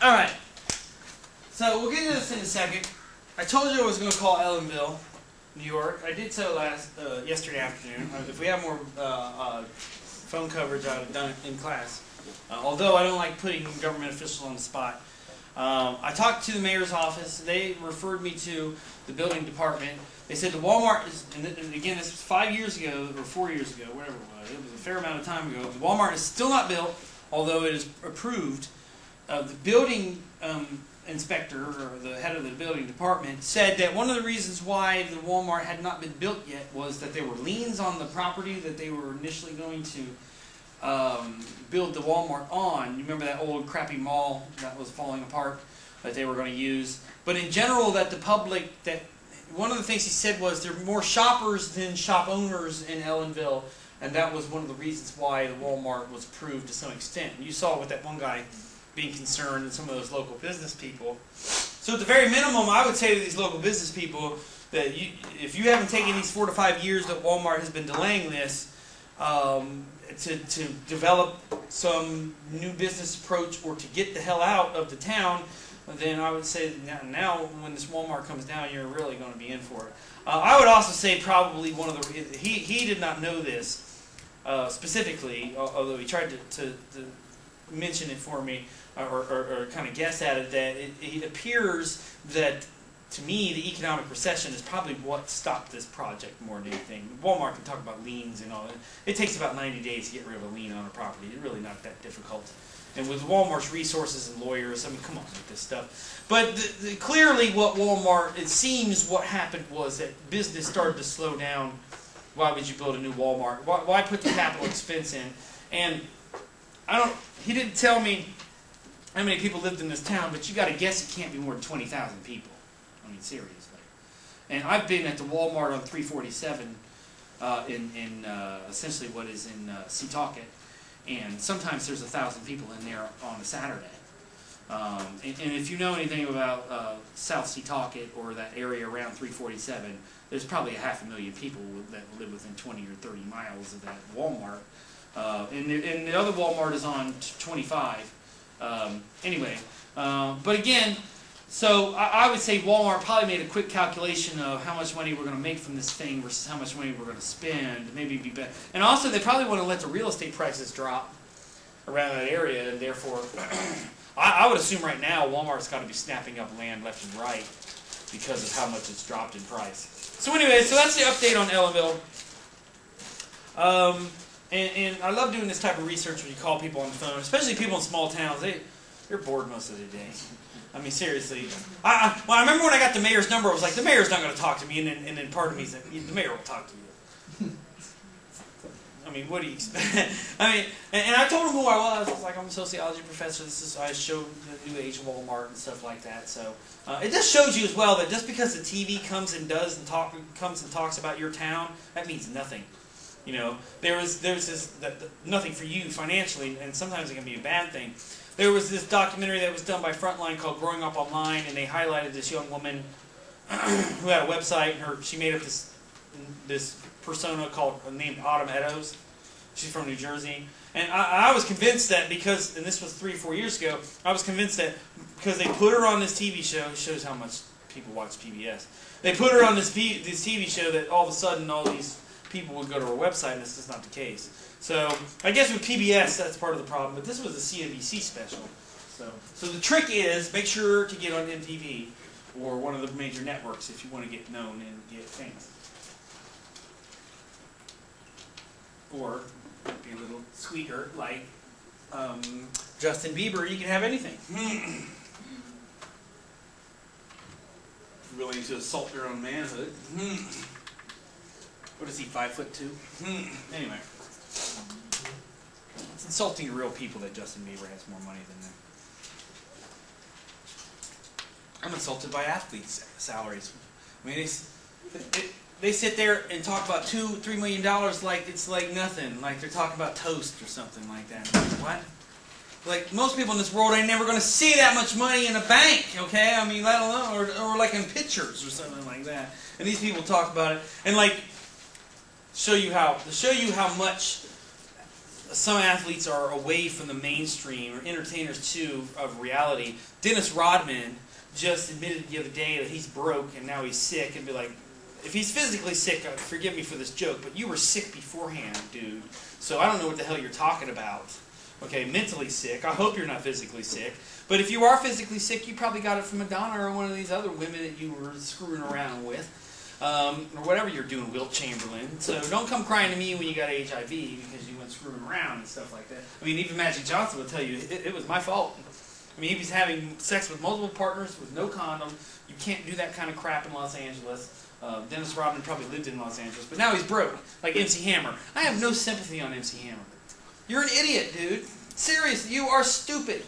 Alright, so we'll get into this in a second. I told you I was going to call Ellenville, New York. I did so yesterday afternoon. If we have more phone coverage, I would have done it in class. Although I don't like putting government officials on the spot. I talked to the mayor's office. They referred me to the building department. They said the Walmart is, and again, this was 5 years ago, or 4 years ago, whatever it was. It was a fair amount of time ago. The Walmart is still not built, although it is approved. The building inspector, or the head of the building department, said that one of the reasons why the Walmart had not been built yet was that there were liens on the property that they were initially going to build the Walmart on. You remember that old crappy mall that was falling apart that they were going to use? But in general, that the public, that one of the things he said was there are more shoppers than shop owners in Ellenville, and that was one of the reasons why the Walmart was approved to some extent. And you saw with that one guy being concerned and some of those local business people. So at the very minimum, I would say to these local business people that if you haven't taken these 4 to 5 years that Walmart has been delaying this to develop some new business approach or to get the hell out of the town, then I would say now when this Walmart comes down, you're really going to be in for it. I would also say probably one of the, he did not know this specifically, although he tried to mention it for me, or kind of guess at it, that it appears that, to me, the economic recession is probably what stopped this project more than anything. Walmart can talk about liens and all that. It takes about 90 days to get rid of a lien on a property. It's really not that difficult. And with Walmart's resources and lawyers, I mean, come on with this stuff. But clearly what Walmart, it seems what happened was that business started to slow down. Why would you build a new Walmart? Why put the capital expense in? And he didn't tell me how many people lived in this town, but you got to guess it can't be more than 20,000 people. I mean, seriously. And I've been at the Walmart on 347 in essentially what is in Setauket, and sometimes there's 1,000 people in there on a Saturday. And if you know anything about South Setauket or that area around 347, there's probably 500,000 people that live within 20 or 30 miles of that Walmart. And the other Walmart is on 25. Anyway, but again, so I would say Walmart probably made a quick calculation of how much money we're going to make from this thing versus how much money we're going to spend. Maybe it'd be better. And also, they probably want to let the real estate prices drop around that area, and therefore, I would assume right now Walmart's got to be snapping up land left and right because of how much it's dropped in price. So anyway, so that's the update on Ellenville. And I love doing this type of research when you call people on the phone, especially people in small towns. They're bored most of the day. I mean, seriously. I remember when I got the mayor's number, I was like, the mayor's not going to talk to me, and then part of me said, the mayor will talk to you. I mean, what do you expect? I mean, and I told him who I was. I was like, I'm a sociology professor. I showed the New Age Wal-mart and stuff like that. So it just shows you as well that just because the TV comes and talks about your town, that means nothing. You know, there's this nothing for you financially, and sometimes it can be a bad thing. There was this documentary that was done by Frontline called Growing Up Online, and they highlighted this young woman who had a website, and she made up this persona named Autumn Eddowes. She's from New Jersey. And I was convinced that because, and this was 3 or 4 years ago, I was convinced that because they put her on this TV show, it shows how much people watch PBS. They put her on this TV show that all of a sudden all these people would go to her website, and this is not the case. So I guess with PBS, that's part of the problem. But this was a CNBC special. So the trick is make sure to get on MTV or one of the major networks if you want to get known and get famous. Or be a little sweeter, like Justin Bieber. You can have anything. Willing to assault your own manhood. What is he, 5'2"? Anyway. It's insulting to real people that Justin Bieber has more money than them. I'm insulted by athletes' salaries. I mean, they sit there and talk about $2, $3 million like it's like nothing. Like they're talking about toast or something like that. Like, what? Like, most people in this world ain't never going to see that much money in a bank, okay? I mean, let alone, or like in pictures or something like that. And these people talk about it. And like, show you how much some athletes are away from the mainstream, or entertainers too, of reality. Dennis Rodman just admitted the other day that he's broke and now he's sick, and be like, if he's physically sick, forgive me for this joke, but you were sick beforehand, dude. So I don't know what the hell you're talking about. Okay, mentally sick. I hope you're not physically sick. But if you are physically sick, you probably got it from Madonna or one of these other women that you were screwing around with. Or whatever you're doing, Wilt Chamberlain. So don't come crying to me when you got HIV because you went screwing around and stuff like that. I mean, even Magic Johnson will tell you, it was my fault. I mean, he was having sex with multiple partners with no condom. You can't do that kind of crap in Los Angeles. Dennis Rodman probably lived in Los Angeles, but now he's broke, like MC Hammer. I have no sympathy on MC Hammer. You're an idiot, dude. Seriously, you are stupid.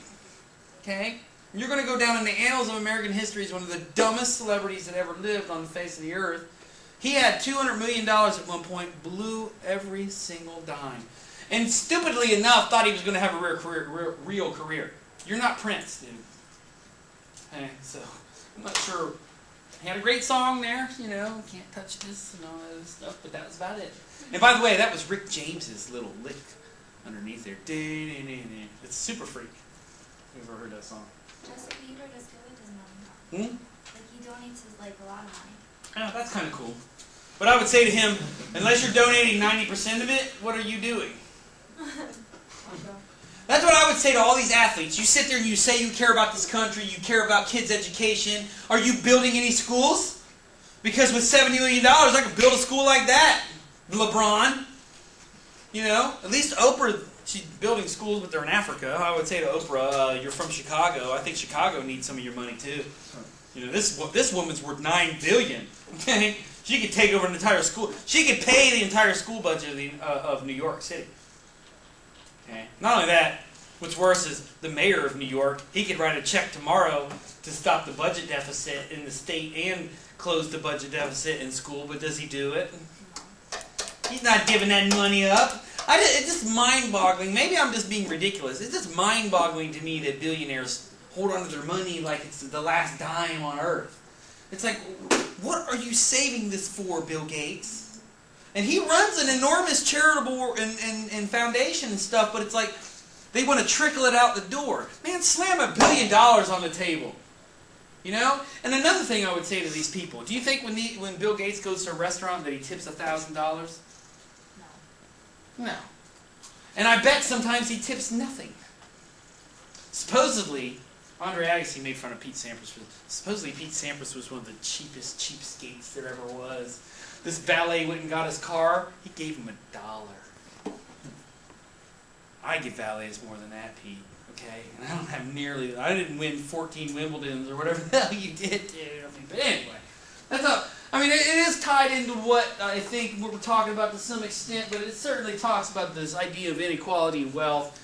Okay? You're going to go down in the annals of American history as one of the dumbest celebrities that ever lived on the face of the earth. He had $200 million at one point, blew every single dime. And stupidly enough, thought he was going to have a real career. You're not Prince, dude. Okay, so, I'm not sure. He had a great song there, you know, Can't Touch This and all that other stuff, but that was about it. And by the way, that was Rick James's little lick underneath there. It's super freak. You've ever heard that song? Justin Bieber does good with his money. Like, he donates, like, a lot of money. Oh, that's kind of cool. But I would say to him, unless you're donating 90% of it, what are you doing? That's what I would say to all these athletes. You sit there and you say you care about this country, you care about kids' education. Are you building any schools? Because with $70 million, I could build a school like that. LeBron. You know, at least Oprah, she's building schools, but they're in Africa. I would say to Oprah, you're from Chicago. I think Chicago needs some of your money too. You know, this woman's worth $9 billion. Okay, she could take over an entire school. She could pay the entire school budget of New York City. Okay. Not only that, what's worse is the mayor of New York. He could write a check tomorrow to stop the budget deficit in the state and close the budget deficit in school. But does he do it? He's not giving that money up. It's just mind-boggling. Maybe I'm just being ridiculous. It's just mind-boggling to me that billionaires hold on to their money like it's the last dime on earth. It's like, what are you saving this for, Bill Gates? And he runs an enormous charitable and foundation and stuff, but it's like they want to trickle it out the door. Man, slam $1 billion on the table. You know? And another thing I would say to these people, do you think when Bill Gates goes to a restaurant that he tips $1,000? No. No. And I bet sometimes he tips nothing. Supposedly, Andre Agassi made fun of Pete Sampras. Supposedly Pete Sampras was one of the cheapest cheapskates there ever was. This valet went and got his car. He gave him $1. I give valets more than that, Pete. Okay? And I don't have nearly... I didn't win 14 Wimbledons or whatever the hell you did, dude. I mean, but anyway. That's all. I mean, it is tied into what I think we're talking about to some extent, but it certainly talks about this idea of inequality and wealth.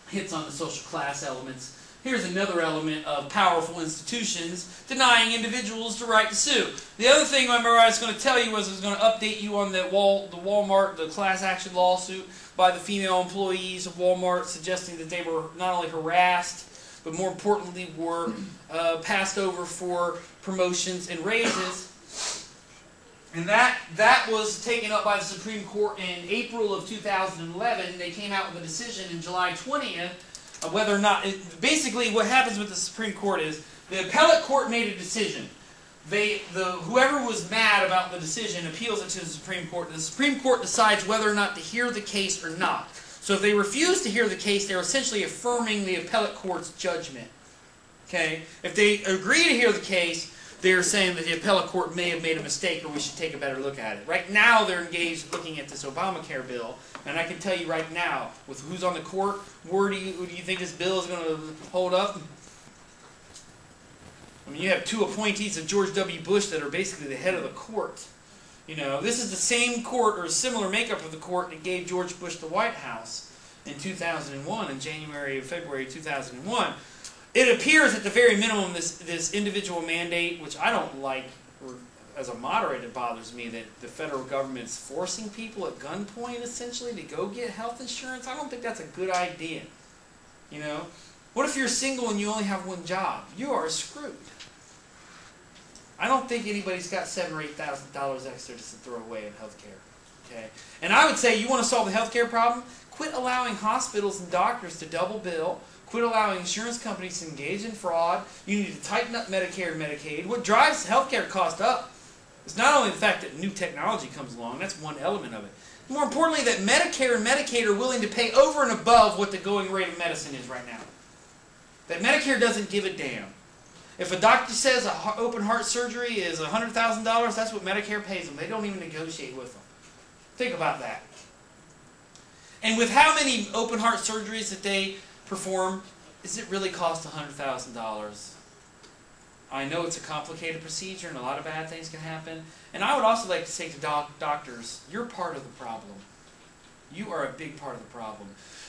Hits on the social class elements. Here's another element of powerful institutions denying individuals the right to sue. The other thing I remember I was going to tell you was I was going to update you on the Wal-mart, the class action lawsuit by the female employees of Wal-mart, suggesting that they were not only harassed, but more importantly were passed over for promotions and raises. And that was taken up by the Supreme Court in April of 2011. They came out with a decision in July 20th. Whether or not, basically what happens with the Supreme Court is the appellate court made a decision. Whoever was mad about the decision appeals it to the Supreme Court. The Supreme Court decides whether or not to hear the case or not. So if they refuse to hear the case, they're essentially affirming the appellate court's judgment. Okay? If they agree to hear the case, they're saying that the appellate court may have made a mistake or we should take a better look at it. Right now they're engaged looking at this Obamacare bill. And I can tell you right now, with who's on the court, who do you think this bill is going to hold up? I mean, you have two appointees of George W. Bush that are basically the head of the court. You know, this is the same court or a similar makeup of the court that gave George Bush the White House in 2001, in January or February 2001. It appears at the very minimum this individual mandate, which I don't like, or as a moderator it bothers me, that the federal government's forcing people at gunpoint essentially to go get health insurance. I don't think that's a good idea. You know? What if you're single and you only have one job? You are screwed. I don't think anybody's got $7,000 or $8,000 extra just to throw away in health care. Okay? And I would say you want to solve the healthcare problem? Quit allowing hospitals and doctors to double bill. Quit allowing insurance companies to engage in fraud. You need to tighten up Medicare and Medicaid. What drives healthcare cost up is not only the fact that new technology comes along, that's one element of it. More importantly, that Medicare and Medicaid are willing to pay over and above what the going rate of medicine is right now. That Medicare doesn't give a damn. If a doctor says open heart surgery is $100,000, that's what Medicare pays them. They don't even negotiate with them. Think about that. And with how many open heart surgeries that they perform, does it really cost $100,000? I know it's a complicated procedure and a lot of bad things can happen. And I would also like to say to doctors, you're part of the problem. You are a big part of the problem.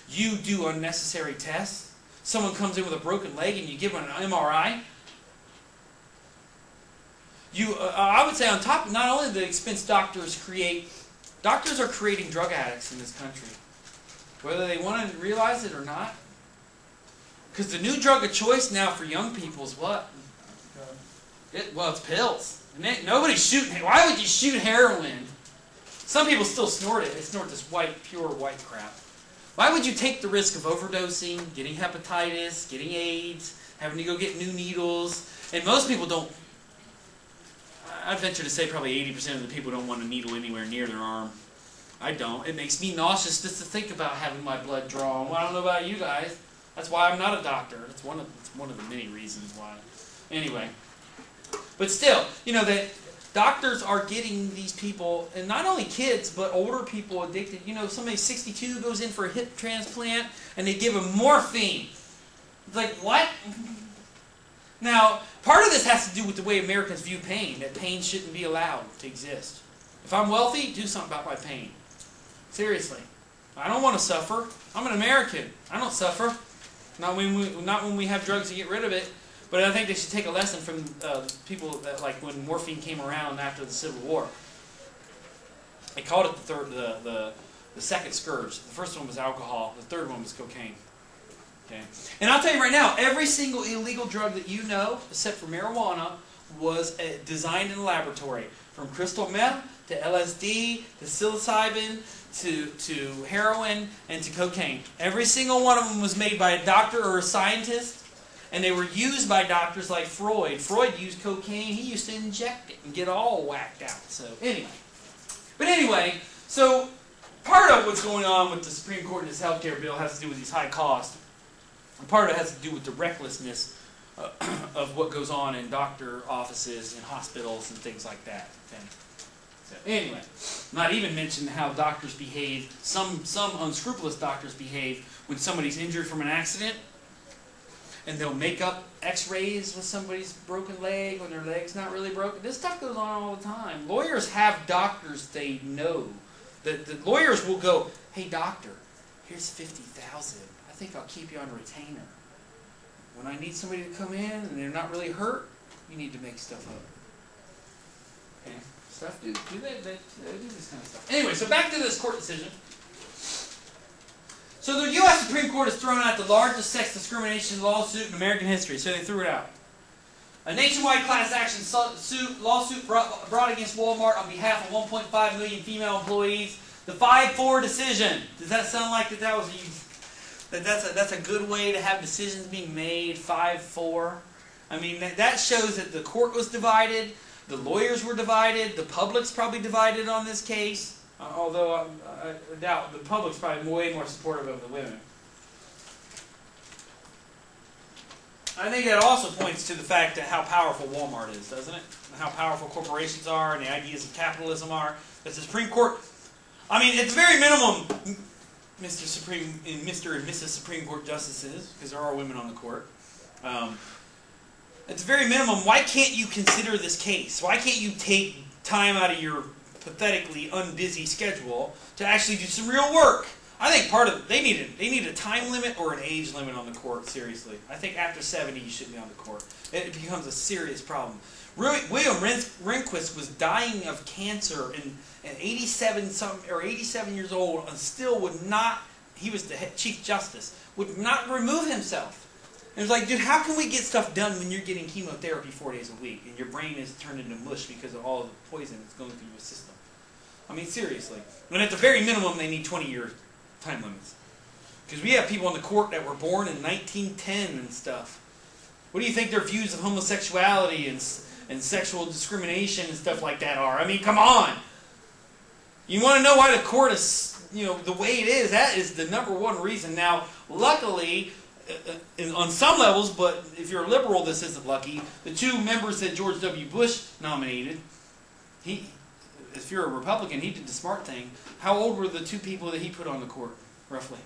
You do unnecessary tests. Someone comes in with a broken leg and you give them an MRI. I would say on top of not only the expense doctors create, doctors are creating drug addicts in this country. Whether they want to realize it or not. Because the new drug of choice now for young people is what? Well, it's pills. Nobody's shooting. Why would you shoot heroin? Some people still snort it. They snort this white, pure white crap. Why would you take the risk of overdosing, getting hepatitis, getting AIDS, having to go get new needles? And most people don't. I'd venture to say probably 80% of the people don't want a needle anywhere near their arm. I don't. It makes me nauseous just to think about having my blood drawn. Well, I don't know about you guys. That's why I'm not a doctor. It's one of the many reasons why. Anyway. But still, you know, that doctors are getting these people, and not only kids, but older people addicted. You know, somebody 62 goes in for a hip transplant, and they give them morphine. It's like, what? Now, part of this has to do with the way Americans view pain, that pain shouldn't be allowed to exist. If I'm wealthy, do something about my pain. Seriously. I don't want to suffer. I'm an American. I don't suffer. Not when we have drugs to get rid of it. But I think they should take a lesson from people that, like when morphine came around after the Civil War. They called it the second scourge. The first one was alcohol. The third one was cocaine. Okay. And I'll tell you right now, every single illegal drug that you know, except for marijuana, was designed in a laboratory. From crystal meth to LSD to psilocybin to heroin and to cocaine. Every single one of them was made by a doctor or a scientist. And they were used by doctors like Freud. Freud used cocaine. He used to inject it and get all whacked out. So anyway, so part of what's going on with the Supreme Court and this healthcare bill has to do with these high costs. And part of it has to do with the recklessness of what goes on in doctor offices and hospitals and things like that. Okay? So anyway, not even mention how doctors behave. Some unscrupulous doctors behave when somebody's injured from an accident. And they'll make up x-rays with somebody's broken leg when their leg's not really broken. This stuff goes on all the time. Lawyers have doctors they know. The lawyers will go, hey doctor, here's $50,000. I think I'll keep you on retainer. When I need somebody to come in and they're not really hurt, you need to make stuff up. Okay? Stuff do this kind of stuff. Anyway, so back to this court decision. So the U.S. Supreme Court has thrown out the largest sex discrimination lawsuit in American history, so they threw it out. A nationwide class action lawsuit brought against Wal-mart on behalf of 1.5 million female employees. The 5-4 decision. Does that sound like that's a good way to have decisions being made? 5-4. I mean, that shows that the court was divided, the lawyers were divided, the public's probably divided on this case. Although I doubt the public's probably way more supportive of the women. I think that also points to the fact that how powerful Walmart is, doesn't it? And how powerful corporations are and the ideas of capitalism are. That the Supreme Court, I mean, it's very minimum, Mr. and Mrs. Supreme Court justices, because there are women on the court. At the very minimum, why can't you consider this case? Why can't you take time out of your pathetically unbusy schedule to actually do some real work? I think part of they need a time limit or an age limit on the court. Seriously, I think after 70 you shouldn't be on the court. It becomes a serious problem. William Rehnquist was dying of cancer and 87 years old and still would not. He was the Chief Justice, would not remove himself. And it was like, dude, how can we get stuff done when you're getting chemotherapy 4 days a week and your brain is turned into mush because of all the poison that's going through your system? I mean, seriously. And at the very minimum, they need 20-year time limits. Because we have people on the court that were born in 1910 and stuff. What do you think their views of homosexuality and sexual discrimination and stuff like that are? I mean, come on! You want to know why the court is, the way it is? That is the #1 reason. Now, luckily, on some levels, but if you're a liberal, this isn't lucky, the 2 members that George W. Bush nominated, if you're a Republican, he did the smart thing. How old were the 2 people that he put on the court, roughly?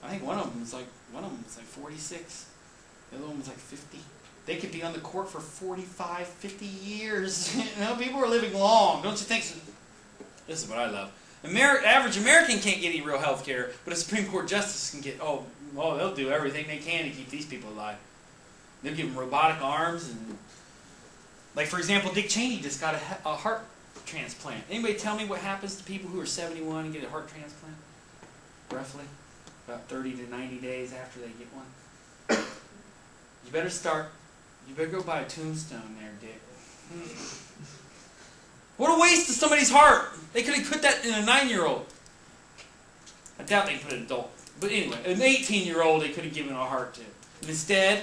I think one of them was like 46. The other one was like 50. They could be on the court for 45, 50 years. People are living long. Don't you think so? This is what I love. Average American can't get any real health care, but a Supreme Court justice can get, they'll do everything they can to keep these people alive. They'll give them robotic arms. And, like, for example, Dick Cheney just got a heart transplant. Anybody tell me what happens to people who are 71 and get a heart transplant? Roughly? About 30 to 90 days after they get one. You better go buy a tombstone there, Dick. What a waste of somebody's heart. They could have put that in a 9-year-old. I doubt they put an adult. But anyway, an 18-year-old they could have given a heart to. And instead,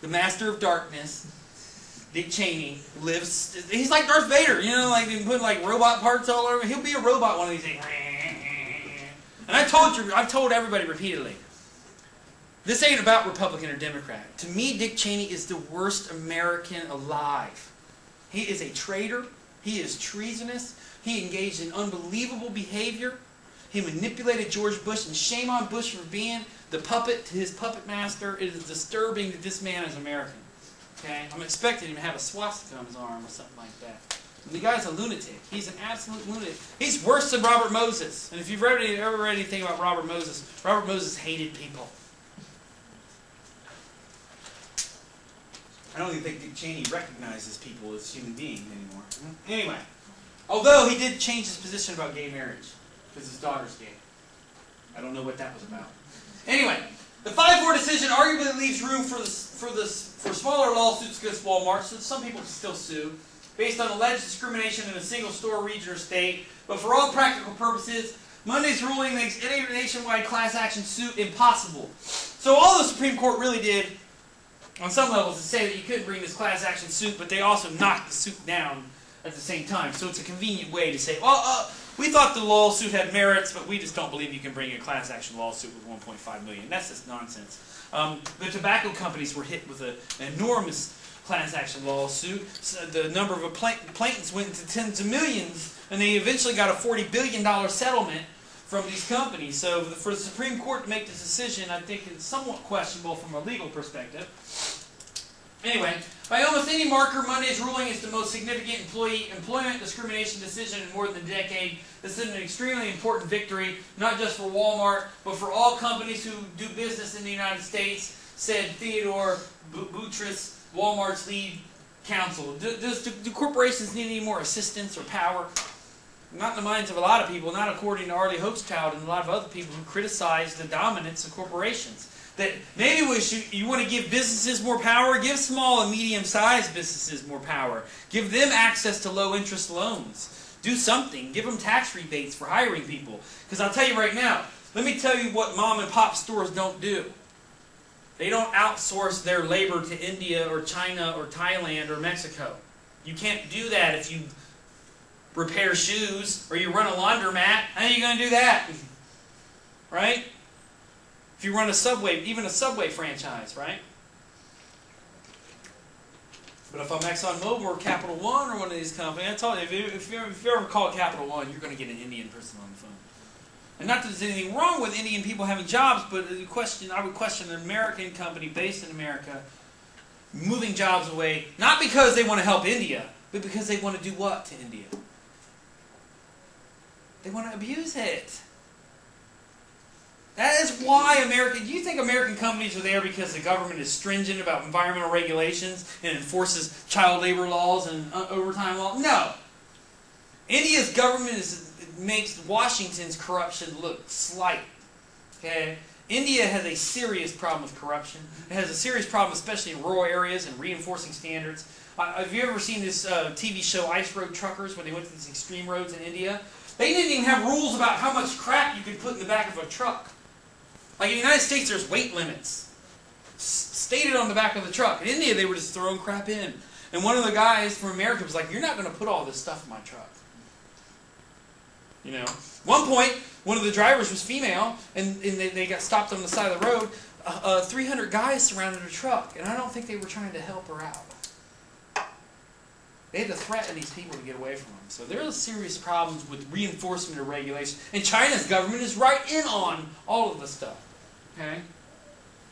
the master of darkness, Dick Cheney, lives. He's like Darth Vader, like they put like robot parts all over. He'll be a robot one of these days. And I've told everybody repeatedly, this ain't about Republican or Democrat. To me, Dick Cheney is the worst American alive. He is a traitor. He is treasonous. He engaged in unbelievable behavior. He manipulated George Bush, and shame on Bush for being the puppet to his puppet master. It is disturbing that this man is American. Okay? I'm expecting him to have a swastika on his arm or something like that. The guy's a lunatic. He's an absolute lunatic. He's worse than Robert Moses. And if you've ever read anything about Robert Moses hated people. I don't even think Dick Cheney recognizes people as human beings anymore. Anyway, although he did change his position about gay marriage, because his daughter's gay. I don't know what that was about. Anyway, the 5-4 decision arguably leaves room for smaller lawsuits against Wal-mart, so some people can still sue, based on alleged discrimination in a single store, region, or state. But for all practical purposes, Monday's ruling makes any nationwide class action suit impossible. So all the Supreme Court really did, on some levels, is say that you couldn't bring this class action suit, but they also knocked the suit down at the same time. So it's a convenient way to say, we thought the lawsuit had merits, but we just don't believe you can bring a class action lawsuit with $1.5 million. That's just nonsense. The tobacco companies were hit with an enormous class action lawsuit. So the number of plaintiffs went into tens of millions, and they eventually got a $40 billion settlement from these companies. So for the Supreme Court to make this decision, I think it's somewhat questionable from a legal perspective. Anyway, by almost any marker, Monday's ruling is the most significant employment discrimination decision in more than a decade. This is an extremely important victory, not just for Wal-mart, but for all companies who do business in the United States, said Theodore Boutros, Wal-mart's lead counsel. Do corporations need any more assistance or power? Not in the minds of a lot of people, not according to Arlie Hochschild and a lot of other people who criticize the dominance of corporations. That maybe you want to give businesses more power, give small and medium-sized businesses more power. Give them access to low-interest loans. Do something. Give them tax rebates for hiring people. Because I'll tell you right now, let me tell you what mom-and-pop stores don't do. They don't outsource their labor to India or China or Thailand or Mexico. You can't do that if you repair shoes or you run a laundromat. How are you going to do that? Right? If you run a Subway, even a Subway franchise, right? But if I'm ExxonMobil or Capital One or one of these companies, I told you, if you ever call Capital One, you're going to get an Indian person on the phone. And not that there's anything wrong with Indian people having jobs, but I would question an American company based in America moving jobs away, not because they want to help India, but because they want to do what to India? They want to abuse it. That is why do you think American companies are there because the government is stringent about environmental regulations and enforces child labor laws and overtime laws? No. India's government makes Washington's corruption look slight. Okay? India has a serious problem with corruption. It has a serious problem, especially in rural areas, and reinforcing standards. Have you ever seen this TV show Ice Road Truckers, where they went to these extreme roads in India? They didn't even have rules about how much crap you could put in the back of a truck. Like in the United States, there's weight limits stated on the back of the truck. In India, they were just throwing crap in. And one of the guys from America was like, "You're not going to put all this stuff in my truck." You know, one point, one of the drivers was female, and they got stopped on the side of the road. 300 guys surrounded her truck, and I don't think they were trying to help her out. They had to threaten these people to get away from them. So there are serious problems with reinforcement of regulation. And China's government is right in on all of this stuff. Okay?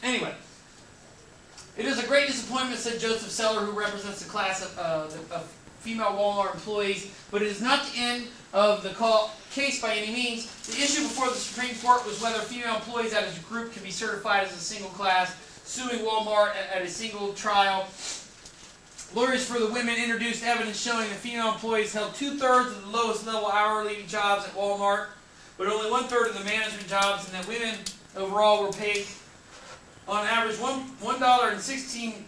Anyway. It is a great disappointment, said Joseph Seller, who represents the class of female Walmart employees, but it is not the end of the case by any means. The issue before the Supreme Court was whether female employees as a group can be certified as a single class, suing Walmart at a single trial. Lawyers for the women introduced evidence showing that female employees held 2/3 of the lowest level hourly jobs at Walmart, but only 1/3 of the management jobs, and that women overall were paid on average $1.16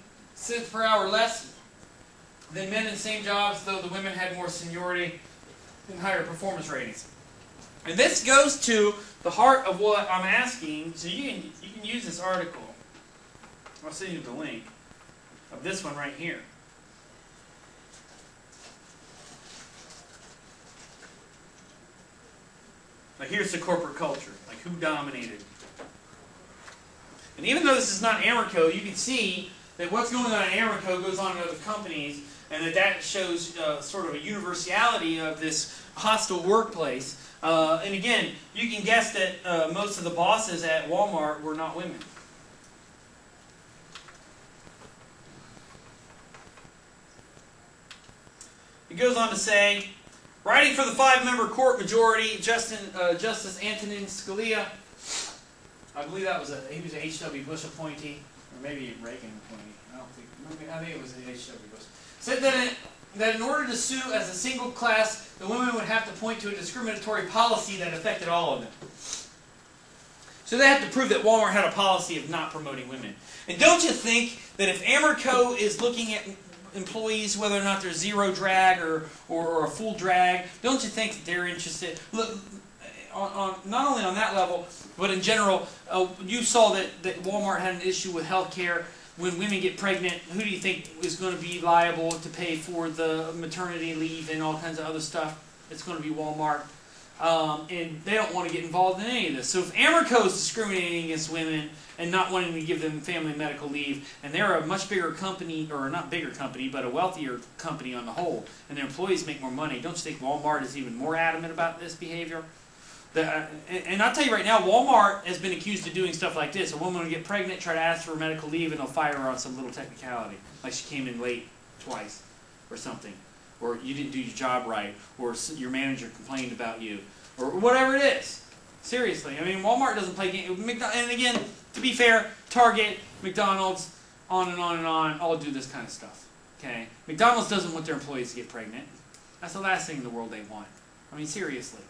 per hour less than men in the same jobs, though the women had more seniority and higher performance ratings. And this goes to the heart of what I'm asking. So you can use this article. I'll send you the link of this one right here. Like, here's the corporate culture. Like, who dominated? And even though this is not Amoco, you can see that what's going on in Amoco goes on in other companies, and that shows sort of a universality of this hostile workplace. And again, you can guess that most of the bosses at Walmart were not women. It goes on to say, writing for the 5-member court majority, Justice Antonin Scalia, I believe that was he was an H.W. Bush appointee, or maybe a Reagan appointee. I think it was an H.W. Bush. Said that in order to sue as a single class, the women would have to point to a discriminatory policy that affected all of them. So they have to prove that Walmart had a policy of not promoting women. And don't you think that if Amoco is looking at employees, whether or not they're zero drag or a full drag, don't you think that they're interested? Look, not only on that level, but in general, you saw that Walmart had an issue with health care. When women get pregnant, who do you think is going to be liable to pay for the maternity leave and all kinds of other stuff? It's going to be Walmart. And they don't want to get involved in any of this. So if Amoco is discriminating against women and not wanting to give them family medical leave, and they're a much bigger company, or not bigger company, but a wealthier company on the whole, and their employees make more money, don't you think Walmart is even more adamant about this behavior? And I'll tell you right now, Walmart has been accused of doing stuff like this. A woman will get pregnant, try to ask for medical leave, and they'll fire her on some little technicality. Like she came in late twice or something. Or you didn't do your job right. Or your manager complained about you. Or whatever it is. Seriously. I mean, Walmart doesn't play games. And again, to be fair, Target, McDonald's, on and on and on, all do this kind of stuff. Okay? McDonald's doesn't want their employees to get pregnant. That's the last thing in the world they want. I mean, seriously.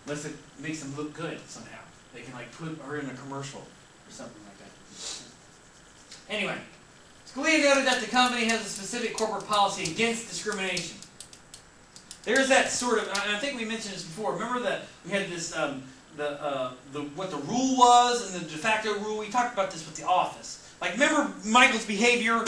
Unless it makes them look good somehow. They can like put her in a commercial or something like that. Anyway, Scalia noted that the company has a specific corporate policy against discrimination. There's that sort of, and I think we mentioned this before. Remember that we had this what the rule was and the de facto rule. We talked about this with The Office. Like, remember Michael's behavior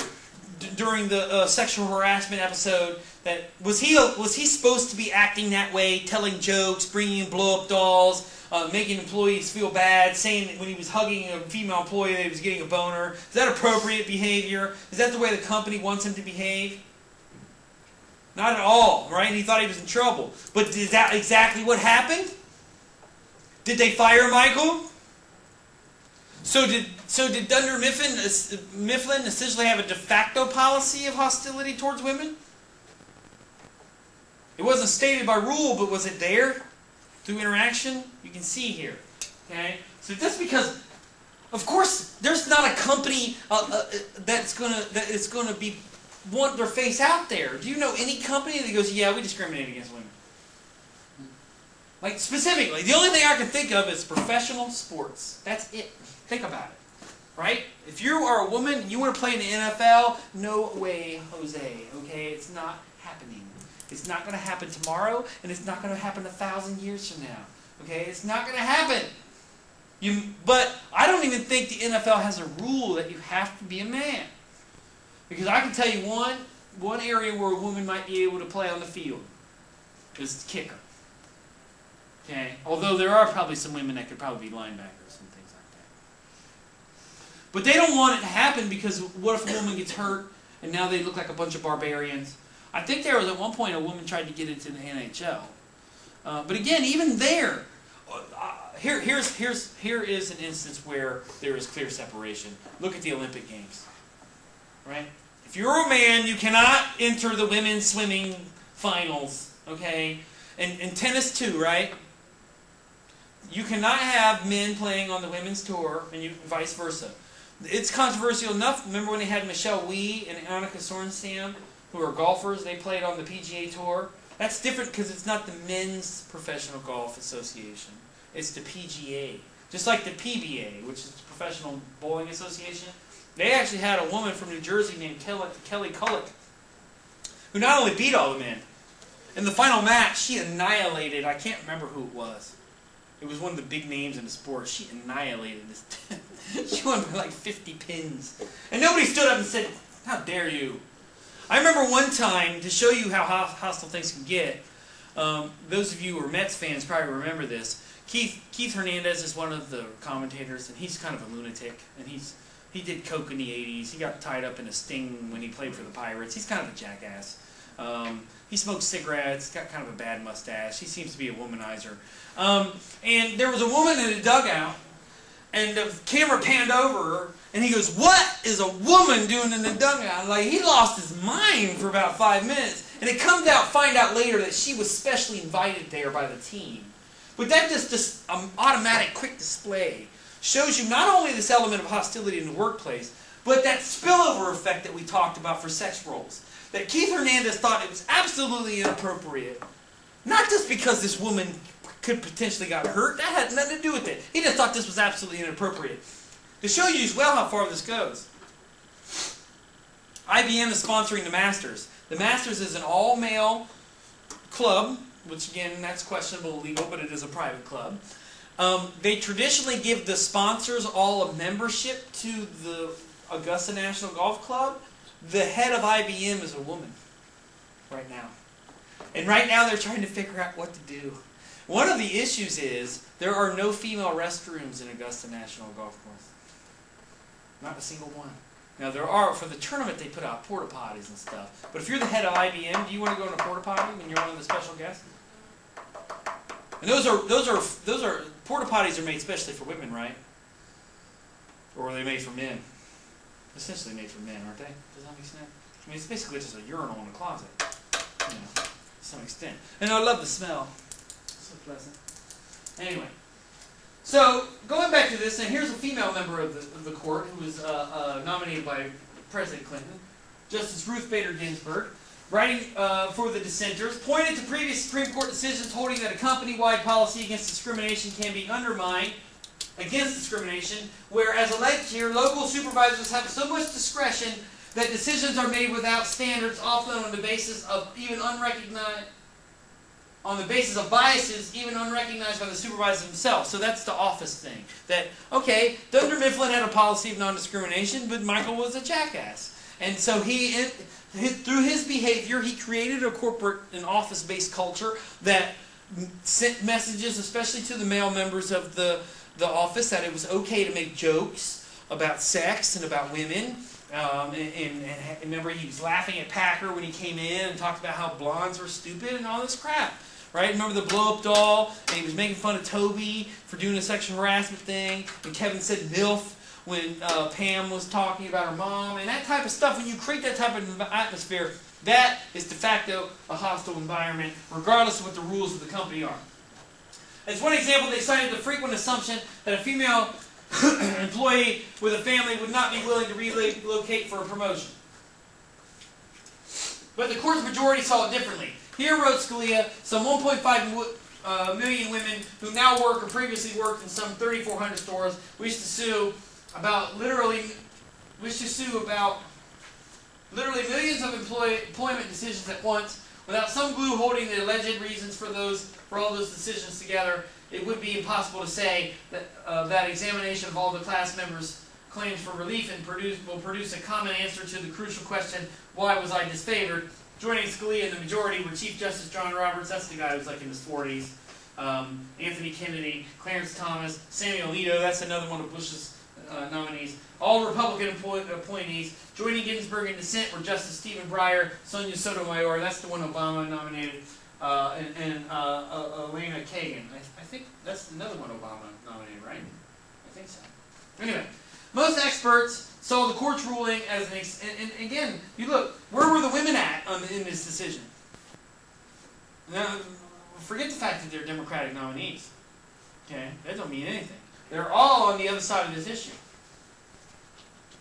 during the sexual harassment episode? That was he supposed to be acting that way, telling jokes, bringing in blow-up dolls, making employees feel bad, saying that when he was hugging a female employee that he was getting a boner? Is that appropriate behavior? Is that the way the company wants him to behave? Not at all, right? He thought he was in trouble. But is that exactly what happened? Did they fire Michael? So did Dunder Mifflin essentially have a de facto policy of hostility towards women? It wasn't stated by rule, but was it there through interaction? You can see here. Okay, so just because, of course, there's not a company that's gonna be want their face out there. Do you know any company that goes, yeah, we discriminate against women? Like, specifically, the only thing I can think of is professional sports. That's it. Think about it. Right? If you are a woman and you want to play in the NFL, no way, Jose. Okay? It's not happening. It's not going to happen tomorrow, and it's not going to happen 1,000 years from now. Okay? It's not going to happen. But I don't even think the NFL has a rule that you have to be a man. Because I can tell you one area where a woman might be able to play on the field is the kicker. Okay? Although there are probably some women that could probably be linebackers and things like that. But they don't want it to happen because what if a woman gets hurt and now they look like a bunch of barbarians? I think there was at one point a woman tried to get into the NHL. But again, even there, here is an instance where there is clear separation. Look at the Olympic Games. Right? If you're a man, you cannot enter the women's swimming finals. Okay? And tennis too, right? You cannot have men playing on the women's tour and vice versa. It's controversial enough. Remember when they had Michelle Wie and Annika Sorenstam, who are golfers? They played on the PGA Tour. That's different because it's not the Men's Professional Golf Association. It's the PGA. Just like the PBA, which is the Professional Bowling Association. They actually had a woman from New Jersey named Kelly Kulick, who not only beat all the men, in the final match, she annihilated, I can't remember who it was. It was one of the big names in the sport. She annihilated this. She won by like 50 pins. And nobody stood up and said, "How dare you?" I remember one time, to show you how hostile things can get, those of you who are Mets fans probably remember this. Keith Hernandez is one of the commentators, and he's kind of a lunatic. And he did coke in the 80s. He got tied up in a sting when he played for the Pirates. He's kind of a jackass. He smokes cigarettes, got kind of a bad mustache. He seems to be a womanizer. And there was a woman in a dugout, and the camera panned over her, and he goes, "What is a woman doing in the dugout?" Like, he lost his mind for about 5 minutes. And it find out later that she was specially invited there by the team. But that just automatic quick display shows you not only this element of hostility in the workplace, but that spillover effect that we talked about for sex roles. That Keith Hernandez thought it was absolutely inappropriate. Not just because this woman could potentially got hurt. That had nothing to do with it. He just thought this was absolutely inappropriate. To show you as well how far this goes, IBM is sponsoring the Masters. The Masters is an all-male club, which again, that's questionable legal, but it is a private club. They traditionally give the sponsors all a membership to the Augusta National Golf Club. The head of IBM is a woman right now. And right now they're trying to figure out what to do. One of the issues is there are no female restrooms in Augusta National Golf Course. Not a single one. Now there are, for the tournament they put out porta potties and stuff. But if you're the head of IBM, do you want to go in a porta potty when you're one of the special guests? And those are porta potties are made especially for women, right? Or are they made for men? Essentially made for men, aren't they? Does that make sense? I mean, it's basically just a urinal in a closet, you know, to some extent. And I love the smell. It's so pleasant. Anyway, so going back to this, and here's a female member of the court who was nominated by President Clinton, Justice Ruth Bader Ginsburg, writing for the dissenters, pointed to previous Supreme Court decisions holding that a company-wide policy against discrimination can be undermined against discrimination, where, as alleged here, local supervisors have so much discretion that decisions are made without standards, often on the basis of biases even unrecognized by the supervisor themselves. So that's the office thing. That, okay, Dunder Mifflin had a policy of non-discrimination, but Michael was a jackass. And so through his behavior, he created a corporate and office-based culture that sent messages, especially to the male members of the office, that it was okay to make jokes about sex and about women. And remember, he was laughing at Packer when he came in and talked about how blondes were stupid and all this crap. Right? Remember the blow-up doll? And he was making fun of Toby for doing a sexual harassment thing. And Kevin said MILF when Pam was talking about her mom. And that type of stuff, when you create that type of atmosphere, that is de facto a hostile environment, regardless of what the rules of the company are. As one example, they cited the frequent assumption that a female employee with a family would not be willing to relocate for a promotion. But the court's majority saw it differently. Here, wrote Scalia, some 1.5 million women who now work or previously worked in some 3,400 stores wish to sue about literally wish to sue about literally millions of employment decisions at once, without some glue holding the alleged reasons for all those decisions together. It would be impossible to say that that examination of all the class members' claims for relief and will produce a common answer to the crucial question, why was I disfavored? Joining Scalia in the majority were Chief Justice John Roberts, that's the guy who's like in his 40s, Anthony Kennedy, Clarence Thomas, Samuel Alito, that's another one of Bush's nominees, all Republican appointees. Joining Ginsburg in dissent were Justice Stephen Breyer, Sonia Sotomayor, that's the one Obama nominated, and Elena Kagan. I think that's another one Obama nominated, right? I think so. Anyway, most experts saw the court's ruling as an and again, you look, where were the women at in this decision? Now, forget the fact that they're Democratic nominees. Okay, that don't mean anything. They're all on the other side of this issue.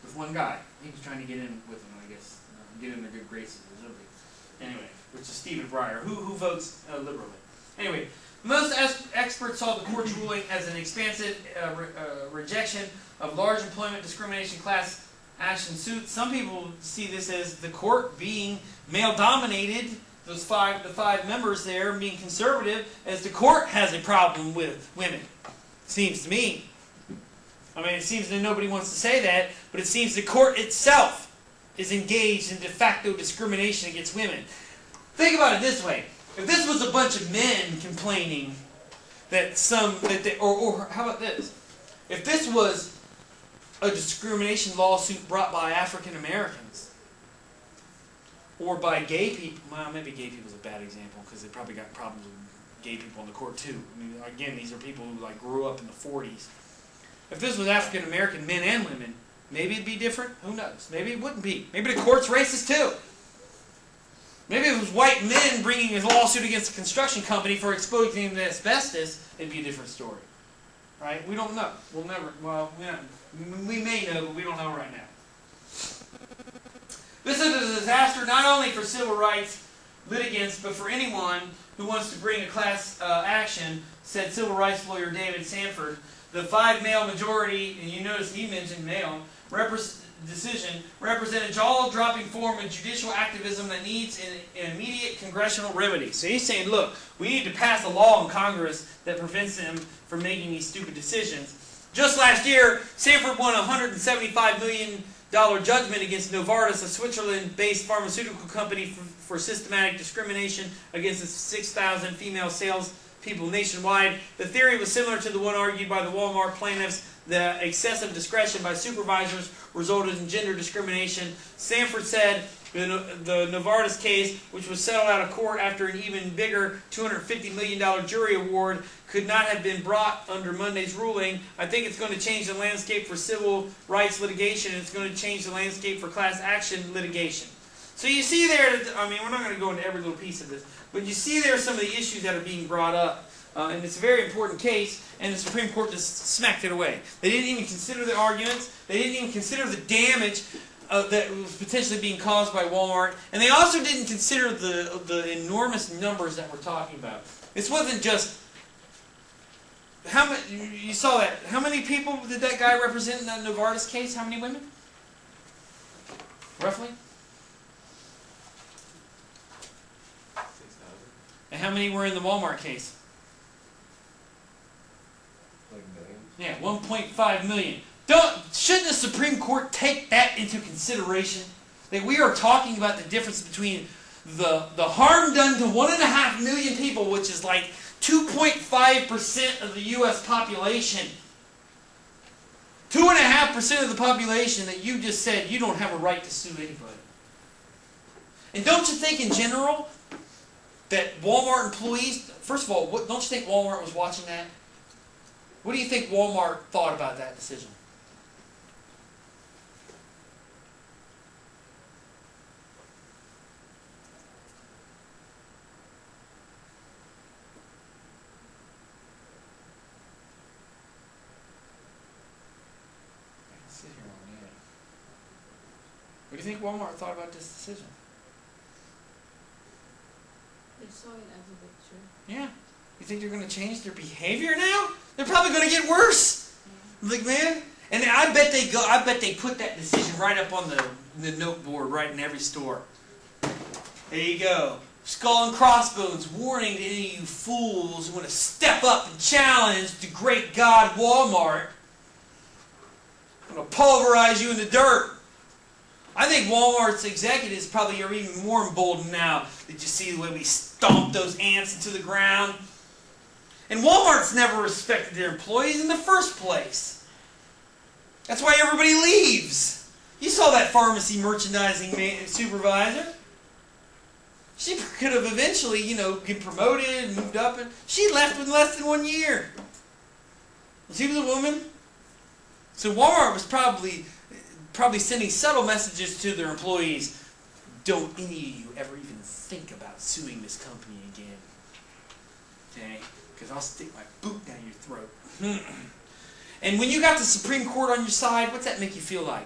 With one guy. He was trying to get in with them, I guess. Get in their good graces a little bit. Anyway, which is Stephen Breyer, who votes liberally. Anyway, most experts saw the court's ruling as an expansive rejection of large employment discrimination class action suits. Some people see this as the court being male-dominated, the five members there being conservative, as the court has a problem with women. Seems to me. I mean, it seems that nobody wants to say that, but it seems the court itself is engaged in de facto discrimination against women. Think about it this way. If this was a bunch of men complaining that or how about this? If this was a discrimination lawsuit brought by African Americans or by gay people, well, maybe gay people is a bad example because they probably got problems with gay people in the court too. I mean, again, these are people who like grew up in the 40s. If this was African American men and women, maybe it'd be different. Who knows? Maybe it wouldn't be. Maybe the court's racist too. Maybe if it was white men bringing a lawsuit against a construction company for exposing the asbestos, it'd be a different story. Right? We don't know. We'll never, well, we may know, but we don't know right now. This is a disaster not only for civil rights litigants, but for anyone who wants to bring a class action, said civil rights lawyer David Sanford. The 5-male majority, and you notice he mentioned male, decision represent a jaw-dropping form of judicial activism that needs an immediate congressional remedy. So he's saying, look, we need to pass a law in Congress that prevents them from making these stupid decisions. Just last year, Sanford won a $175 million judgment against Novartis, a Switzerland-based pharmaceutical company for systematic discrimination against its 6,000 female salespeople nationwide. The theory was similar to the one argued by the Wal-mart plaintiffs. The excessive discretion by supervisors resulted in gender discrimination. Sanford said the Novartis case, which was settled out of court after an even bigger $250 million jury award, could not have been brought under Monday's ruling. I think it's going to change the landscape for civil rights litigation, and it's going to change the landscape for class action litigation. So you see there, I mean, we're not going to go into every little piece of this, but you see there some of the issues that are being brought up. And it's a very important case, and the Supreme Court just smacked it away. They didn't even consider the arguments. They didn't even consider the damage that was potentially being caused by Wal-mart. And they also didn't consider the enormous numbers that we're talking about. This wasn't just... How many, you saw that. How many people did that guy represent in that Novartis case? How many women? Roughly? 6,000. And how many were in the Wal-mart case? Like millions? Yeah, 1.5 million. Shouldn't the Supreme Court take that into consideration? That we are talking about the difference between the harm done to 1.5 million people, which is like 2.5% of the U.S. population. 2.5% of the population that you just said you don't have a right to sue anybody. And don't you think in general that Walmart employees, first of all, don't you think Walmart was watching that? What do you think Walmart thought about that decision? Sit here on the end. What do you think Walmart thought about this decision? They saw it as a victory. Yeah. You think they're going to change their behavior now? They're probably going to get worse. Yeah. Like, man. And I bet they put that decision right up on the note board right in every store. There you go. Skull and crossbones, warning to any of you fools who want to step up and challenge the great god Walmart. I'm going to pulverize you in the dirt. I think Walmart's executives probably are even more emboldened now. Did you see the way we stomped those ants into the ground? And Walmart's never respected their employees in the first place. That's why everybody leaves. You saw that pharmacy merchandising supervisor. She could have eventually, get promoted and moved up. And she left in less than 1 year. She was a woman. So Walmart was probably sending subtle messages to their employees. Don't any of you ever even think about suing this company again. Okay? Because I'll stick my boot down your throat. And when you got the Supreme Court on your side, what's that make you feel like?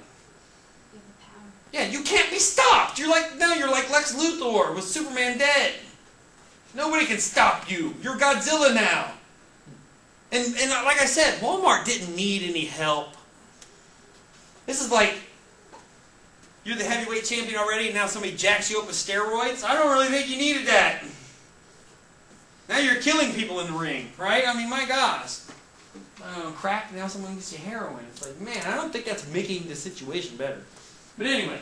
You have the power. Yeah, you can't be stopped. You're like Lex Luthor with Superman dead. Nobody can stop you. You're Godzilla now. And like I said, Walmart didn't need any help. This is like, you're the heavyweight champion already, and now somebody jacks you up with steroids? I don't really think you needed that. Now you're killing people in the ring, right? I mean, my gosh. Crack, now someone gets you heroin. It's like, man, I don't think that's making the situation better. But anyway.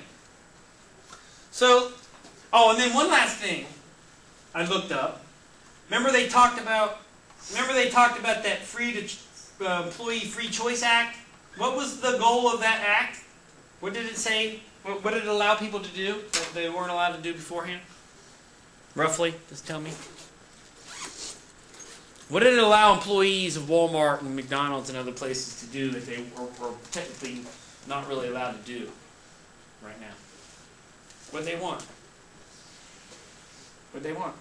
So, and then one last thing I looked up. Remember they talked about that Employee Free Choice Act? What was the goal of that act? What did it say? What did it allow people to do that they weren't allowed to do beforehand? Roughly, just tell me. What did it allow employees of Walmart and McDonald's and other places to do that they were technically not really allowed to do right now? What they want? What they want?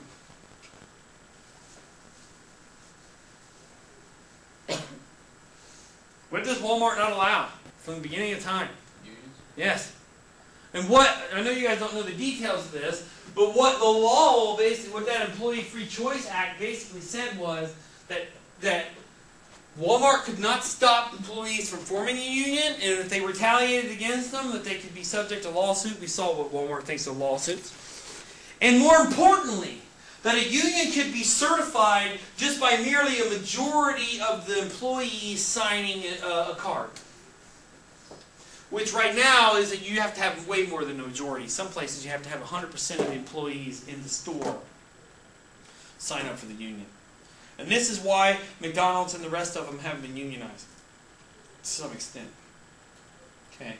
What does Walmart not allow from the beginning of time? Unions? Yes. And I know you guys don't know the details of this, but what the law basically, what that Employee Free Choice Act basically said was that Walmart could not stop employees from forming a union, and if they retaliated against them, that they could be subject to lawsuit. We saw what Walmart thinks of lawsuits. And more importantly, that a union could be certified just by merely a majority of the employees signing a card. Which right now is that you have to have way more than a majority. Some places you have to have 100% of the employees in the store sign up for the union. And this is why McDonald's and the rest of them haven't been unionized. To some extent. Okay.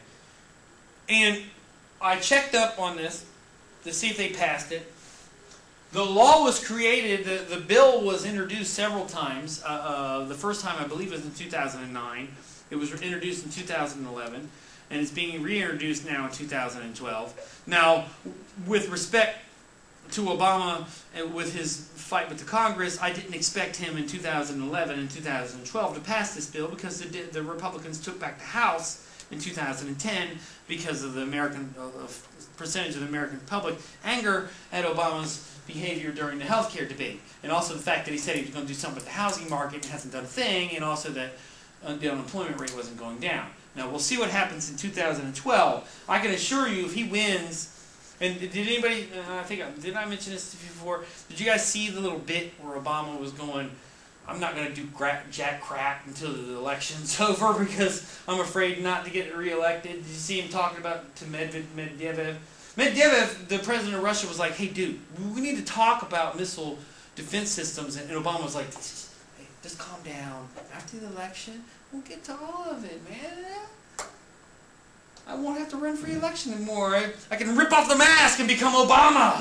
And I checked up on this to see if they passed it. The law was created, the bill was introduced several times. The first time I believe was in 2009. It was introduced in 2011. And it's being reintroduced now in 2012. Now, with respect to Obama and with his fight with the Congress, I didn't expect him in 2011 and 2012 to pass this bill because the Republicans took back the House in 2010 because of the percentage of the American public anger at Obama's behavior during the health care debate. And also the fact that he said he was going to do something with the housing market and hasn't done a thing, and also that the unemployment rate wasn't going down. Now, we'll see what happens in 2012. I can assure you, if he wins, and did anybody, did I mention this to you before? Did you guys see the little bit where Obama was going, I'm not going to do jack crap until the election's over because I'm afraid not to get reelected? Did you see him talking about to Medvedev? Medvedev, the president of Russia, was like, hey, dude, we need to talk about missile defense systems. And Obama was like, hey, just calm down. After the election, we'll get to all of it, man. I won't have to run for re-election anymore. I can rip off the mask and become Obama.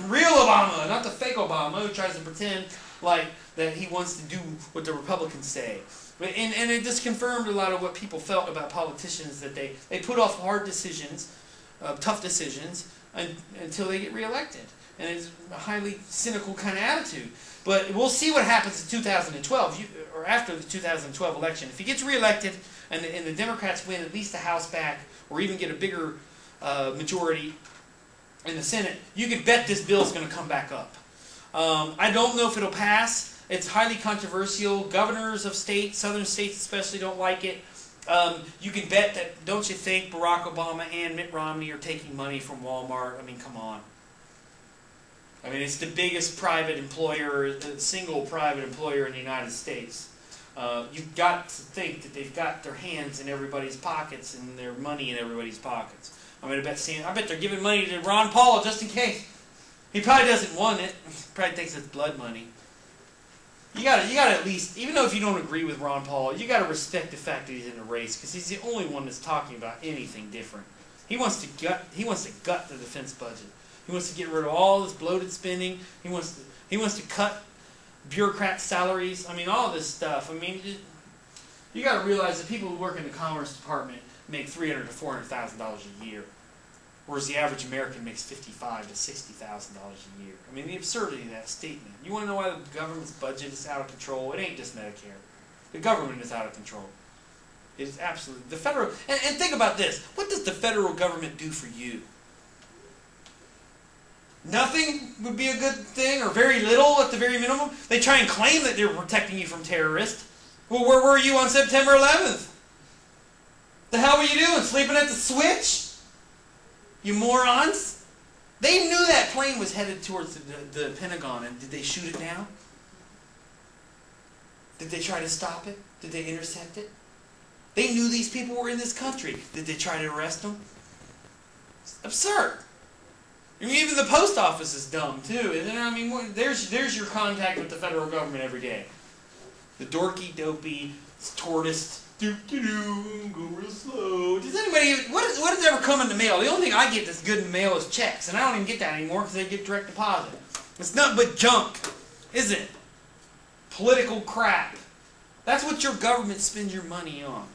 Real Obama, not the fake Obama who tries to pretend like that he wants to do what the Republicans say. And it just confirmed a lot of what people felt about politicians, that they put off hard decisions, tough decisions, until they get reelected. And it's a highly cynical kind of attitude. But we'll see what happens in 2012, or after the 2012 election. If he gets reelected and the Democrats win at least the House back, or even get a bigger majority in the Senate, you can bet this bill is going to come back up. I don't know if it'll pass. It's highly controversial. Governors of states, southern states especially, don't like it. You can bet that, don't you think Barack Obama and Mitt Romney are taking money from Wal-mart? I mean, come on. I mean, it's the biggest private employer, single private employer in the United States. You've got to think that they've got their hands in everybody's pockets and their money in everybody's pockets. I mean, I bet they're giving money to Ron Paul just in case. He probably doesn't want it. He probably thinks it's blood money. You gotta at least, even though if you don't agree with Ron Paul, you gotta respect the fact that he's in the race, because he's the only one that's talking about anything different. He wants to gut the defense budget. He wants to get rid of all this bloated spending. He wants to cut bureaucrat salaries. I mean, all this stuff. I mean, you got to realize that people who work in the Commerce Department make $300,000 to $400,000 a year, whereas the average American makes $55,000 to $60,000 a year. I mean, the absurdity of that statement. You want to know why the government's budget is out of control? It ain't just Medicare. The government is out of control. It is absolutely the federal. And think about this: what does the federal government do for you? Nothing would be a good thing, or very little at the very minimum. They try and claim that they're protecting you from terrorists. Well, where were you on September 11th? The hell were you doing? Sleeping at the switch? You morons! They knew that plane was headed towards the Pentagon, and did they shoot it down? Did they try to stop it? Did they intercept it? They knew these people were in this country. Did they try to arrest them? It's absurd. I mean, even the post office is dumb too. I mean, there's your contact with the federal government every day. The dorky, dopey, tortoise, go real slow. Does anybody? What does ever come in the mail? The only thing I get that's good in the mail is checks, and I don't even get that anymore because they get direct deposit. It's nothing but junk, isn't it? Political crap. That's what your government spends your money on.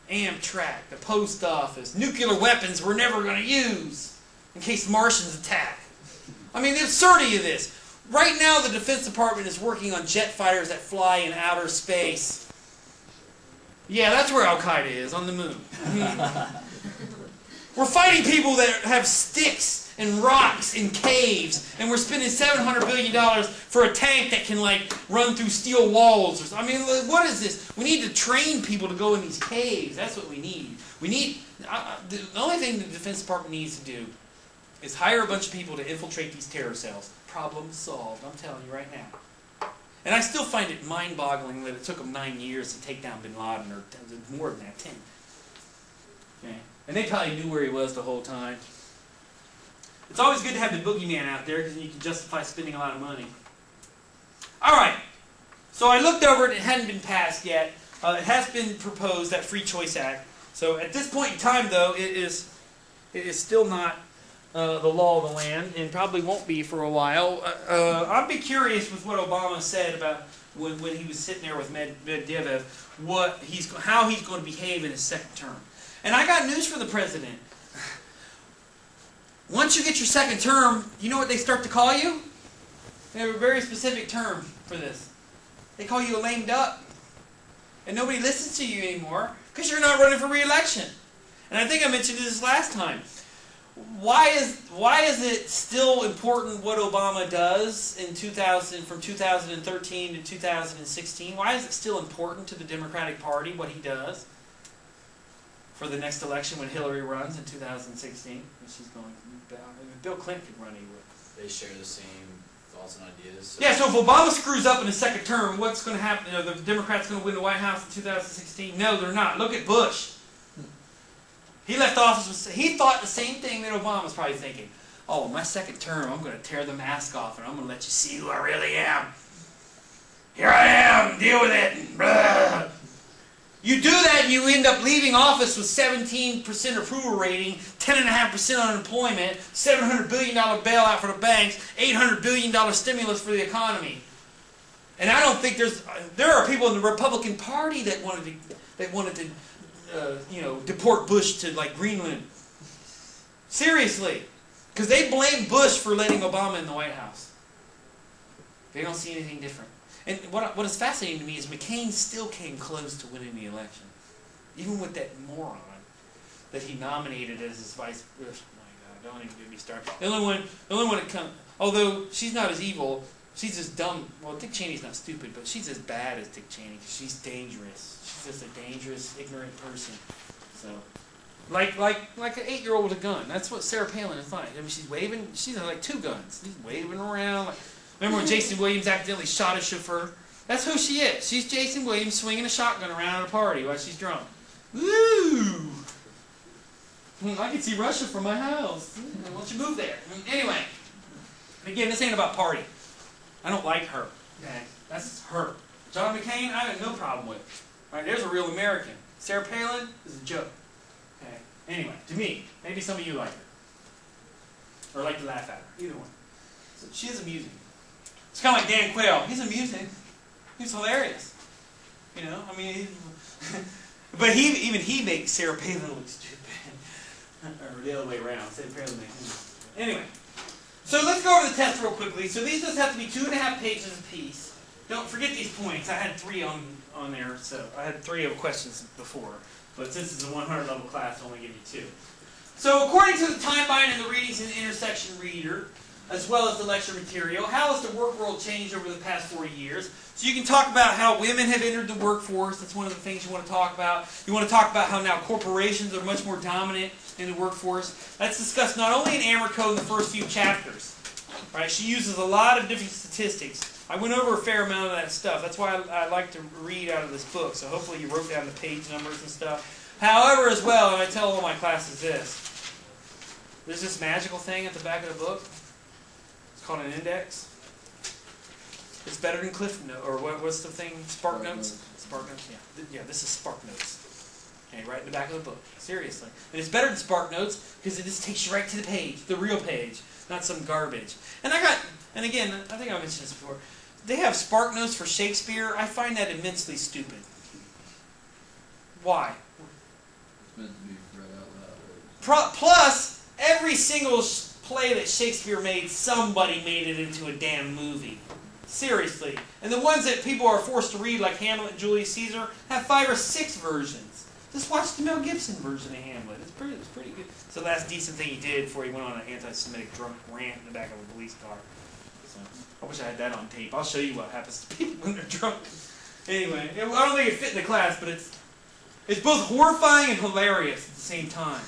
Amtrak, the post office, nuclear weapons we're never going to use in case Martians attack. I mean, the absurdity of this. Right now, the Defense Department is working on jet fighters that fly in outer space. Yeah, that's where Al-Qaeda is, on the moon. We're fighting people that have sticks and rocks in caves, and we're spending $700 billion for a tank that can, like, run through steel walls. I mean, what is this? We need to train people to go in these caves. That's what we need. We need... the only thing the Defense Department needs to do is hire a bunch of people to infiltrate these terror cells. Problem solved, I'm telling you right now. And I still find it mind-boggling that it took them 9 years to take down bin Laden, or more than that, 10. Okay. And they probably knew where he was the whole time. It's always good to have the boogeyman out there because you can justify spending a lot of money. Alright, so I looked over it, it hadn't been passed yet. It has been proposed, that Free Choice Act. So at this point in time, though, it is still not the law of the land, and probably won't be for a while. I'd be curious with what Obama said about when he was sitting there with Medvedev, how he's going to behave in his second term. And I got news for the president. Once you get your second term, you know what they start to call you? They have a very specific term for this. They call you a lame duck. And nobody listens to you anymore because you're not running for re-election. And I think I mentioned this last time. Why is it still important what Obama does in from 2013 to 2016? Why is it still important to the Democratic Party what he does for the next election when Hillary runs in 2016? She's going. Bill Clinton could run anyway. They share the same thoughts and ideas. So yeah. So if Obama screws up in his second term, what's going to happen? Are the Democrats going to win the White House in 2016? No, they're not. Look at Bush. He left office, he thought the same thing that Obama was probably thinking. Oh, my second term, I'm going to tear the mask off and I'm going to let you see who I really am. Here I am, deal with it. Blah. You do that and you end up leaving office with 17% approval rating, 10.5% unemployment, $700 billion bailout for the banks, $800 billion stimulus for the economy. And I don't think there are people in the Republican Party that wanted to deport Bush to, like, Greenland. Seriously. Because they blame Bush for letting Obama in the White House. They don't see anything different. And what is fascinating to me is McCain still came close to winning the election. Even with that moron that he nominated as his vice... Oh my God, don't even get me started. The only one that comes... Although she's not as evil, she's as dumb... Well, Dick Cheney's not stupid, but she's as bad as Dick Cheney. She's dangerous. She's just a dangerous, ignorant person. So, like an 8-year-old with a gun. That's what Sarah Palin is like. I mean, she's waving. She's like 2 guns. She's waving around. Like, remember when Jason Williams accidentally shot his chauffeur? That's who she is. She's Jason Williams swinging a shotgun around at a party while she's drunk. Woo! I can see Russia from my house. Why don't you move there? Anyway, again, this ain't about party. I don't like her. Okay? That's her. John McCain, I have no problem with. Right? There's a real American. Sarah Palin is a joke. Okay? Anyway, to me, maybe some of you like her. Or like to laugh at her. Either one. So she is amusing. It's kind of like Dan Quayle. He's amusing. He's hilarious. You know, I mean, but even he makes Sarah Palin look stupid. Or the other way around. Sarah Palin makes him. Anyway, so let's go over the test real quickly. So these just have to be 2.5 pages apiece. Don't forget these points. I had 3 on there, so I had 3 of questions before. But since it's a 100 level class, I'll only give you 2. So according to the timeline in the Readings and Intersection Reader, as well as the lecture material, how has the work world changed over the past 40 years? So you can talk about how women have entered the workforce. That's one of the things you want to talk about. You want to talk about how now corporations are much more dominant in the workforce. That's discussed not only in Americo in the first few chapters. Right? She uses a lot of different statistics. I went over a fair amount of that stuff. That's why I like to read out of this book. So hopefully you wrote down the page numbers and stuff. However, as well, and I tell all my classes this, there's this magical thing at the back of the book. It's called an index. It's better than Cliff Notes, or what's the thing? Spark Notes? Spark Notes, yeah. Yeah, this is Spark Notes. Okay, right in the back of the book. Seriously. And it's better than Spark Notes because it just takes you right to the page, the real page, not some garbage. And and again, I think I mentioned this before, they have Spark Notes for Shakespeare. I find that immensely stupid. Why? It's meant to be read out loud. Plus, every single play that Shakespeare made, somebody made it into a damn movie. Seriously. And the ones that people are forced to read, like Hamlet and Julius Caesar, have 5 or 6 versions. Just watch the Mel Gibson version of Hamlet. It's pretty good. It's the last decent thing he did before he went on an anti-Semitic drunk rant in the back of a police car. So, I wish I had that on tape. I'll show you what happens to people when they're drunk. Anyway, I don't think it fit in the class, but it's both horrifying and hilarious at the same time.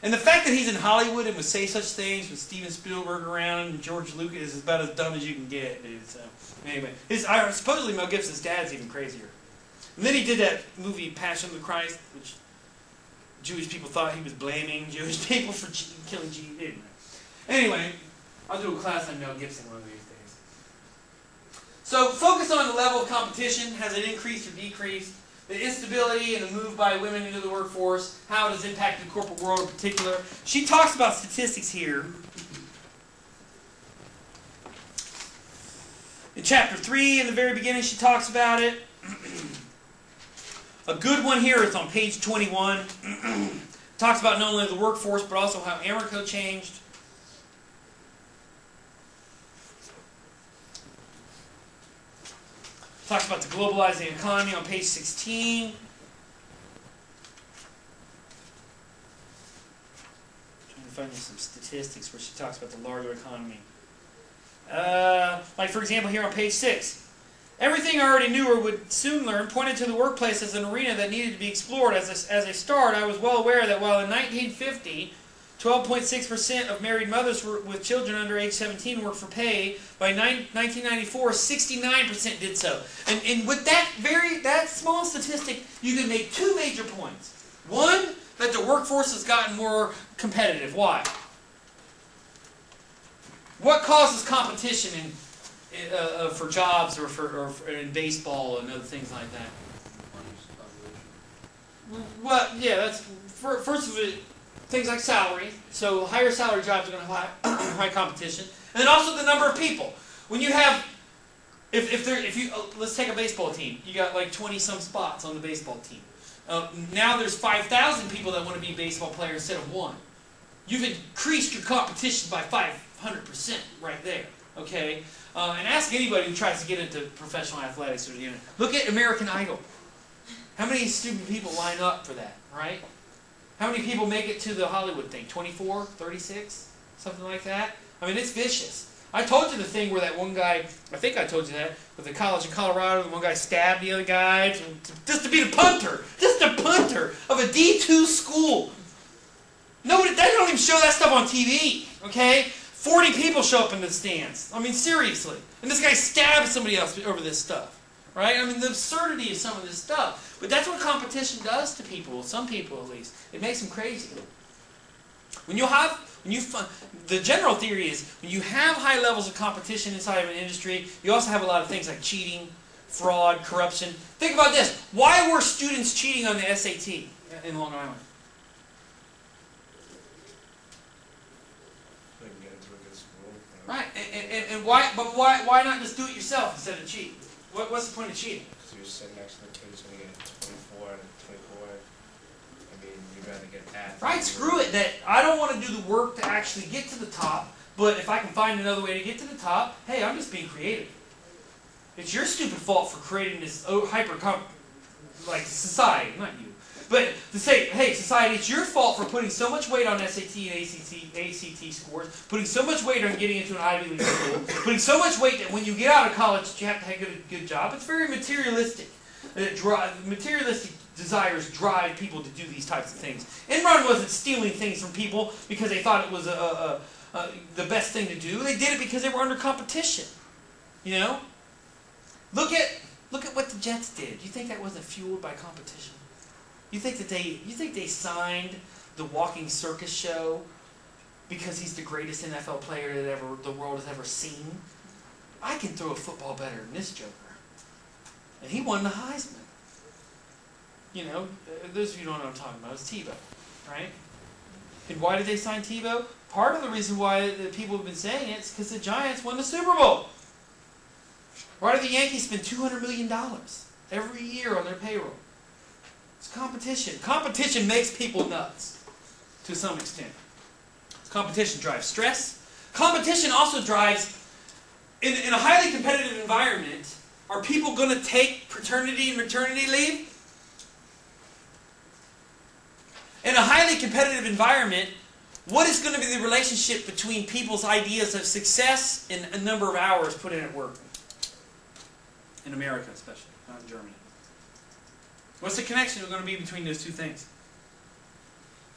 And the fact that he's in Hollywood and would say such things with Steven Spielberg around and George Lucas is about as dumb as you can get, dude. So, anyway, supposedly Mel Gibson's dad's even crazier. And then he did that movie Passion of the Christ, which Jewish people thought he was blaming Jewish people for killing Jesus. Anyway, I'll do a class on Mel Gibson one of these days. So focus on the level of competition. Has it increased or decreased? The instability and the move by women into the workforce, how it has impacted the corporate world in particular. She talks about statistics here. In chapter 3, in the very beginning, she talks about it. A good one here is on page 21. Talks about not only the workforce, but also how Americo changed. Talks about the globalizing economy on page 16. Trying to find you some statistics where she talks about the larger economy. Like for example here on page 6. Everything I already knew or would soon learn pointed to the workplace as an arena that needed to be explored. As a start, I was well aware that while in 1950, 12.6% of married mothers with children under age 17 worked for pay, by 1994, 69% did so. And with that small statistic, you can make 2 major points. One, that the workforce has gotten more competitive. Why? What causes competition for jobs or in baseball and other things like that? Well, yeah, that's first of it. Things like salary, so higher salary jobs are going to have high competition, and then also the number of people. When you have, let's take a baseball team. You got like 20-some spots on the baseball team. Now there's 5,000 people that want to be baseball players instead of 1. You've increased your competition by 500% right there. Okay, and ask anybody who tries to get into professional athletics or look at American Idol. How many stupid people line up for that, right? How many people make it to the Hollywood thing? 24? 36? Something like that? I mean, it's vicious. I told you the thing where that one guy, I think I told you that, with the college in Colorado, the one guy stabbed the other guy just to be the punter. Just a punter of a D2 school. Nobody, they don't even show that stuff on TV, okay? 40 people show up in the stands. I mean, seriously. And this guy stabbed somebody else over this stuff, right? I mean, the absurdity of some of this stuff. But that's what competition does to people, some people at least. It makes them crazy. The general theory is when you have high levels of competition inside of an industry, you also have a lot of things like cheating, fraud, corruption. Think about this. Why were students cheating on the SAT in Long Island? They can get into a good school. Right. And why not just do it yourself instead of cheat? What's the point of cheating? So you're sitting next to the kid who's going to get 24 and 24. I mean, you'd rather get that. Right, screw it. That I don't want to do the work to actually get to the top, but if I can find another way to get to the top, hey, I'm just being creative. It's your stupid fault for creating this society, not you. But to say, hey, society, it's your fault for putting so much weight on SAT and ACT scores, putting so much weight on getting into an Ivy League school, putting so much weight that when you get out of college, you have to have a good job. It's very materialistic. Materialistic desires drive people to do these types of things. Enron wasn't stealing things from people because they thought it was the best thing to do. They did it because they were under competition. You know? Look at what the Jets did. You think that wasn't fueled by competition? You think they signed the walking circus show because he's the greatest NFL player that the world has ever seen? I can throw a football better than this joker. And he won the Heisman. You know, those of you who don't know what I'm talking about, it's Tebow, right? And why did they sign Tebow? Part of the reason why the people have been saying it is because the Giants won the Super Bowl. Why do the Yankees spend $200 million every year on their payroll? It's competition. Competition makes people nuts, to some extent. Competition drives stress. Competition also drives, in a highly competitive environment, are people going to take paternity and maternity leave? In a highly competitive environment, what is going to be the relationship between people's ideas of success and a number of hours put in at work? In America especially, not in Germany. What's the connection going to be between those two things?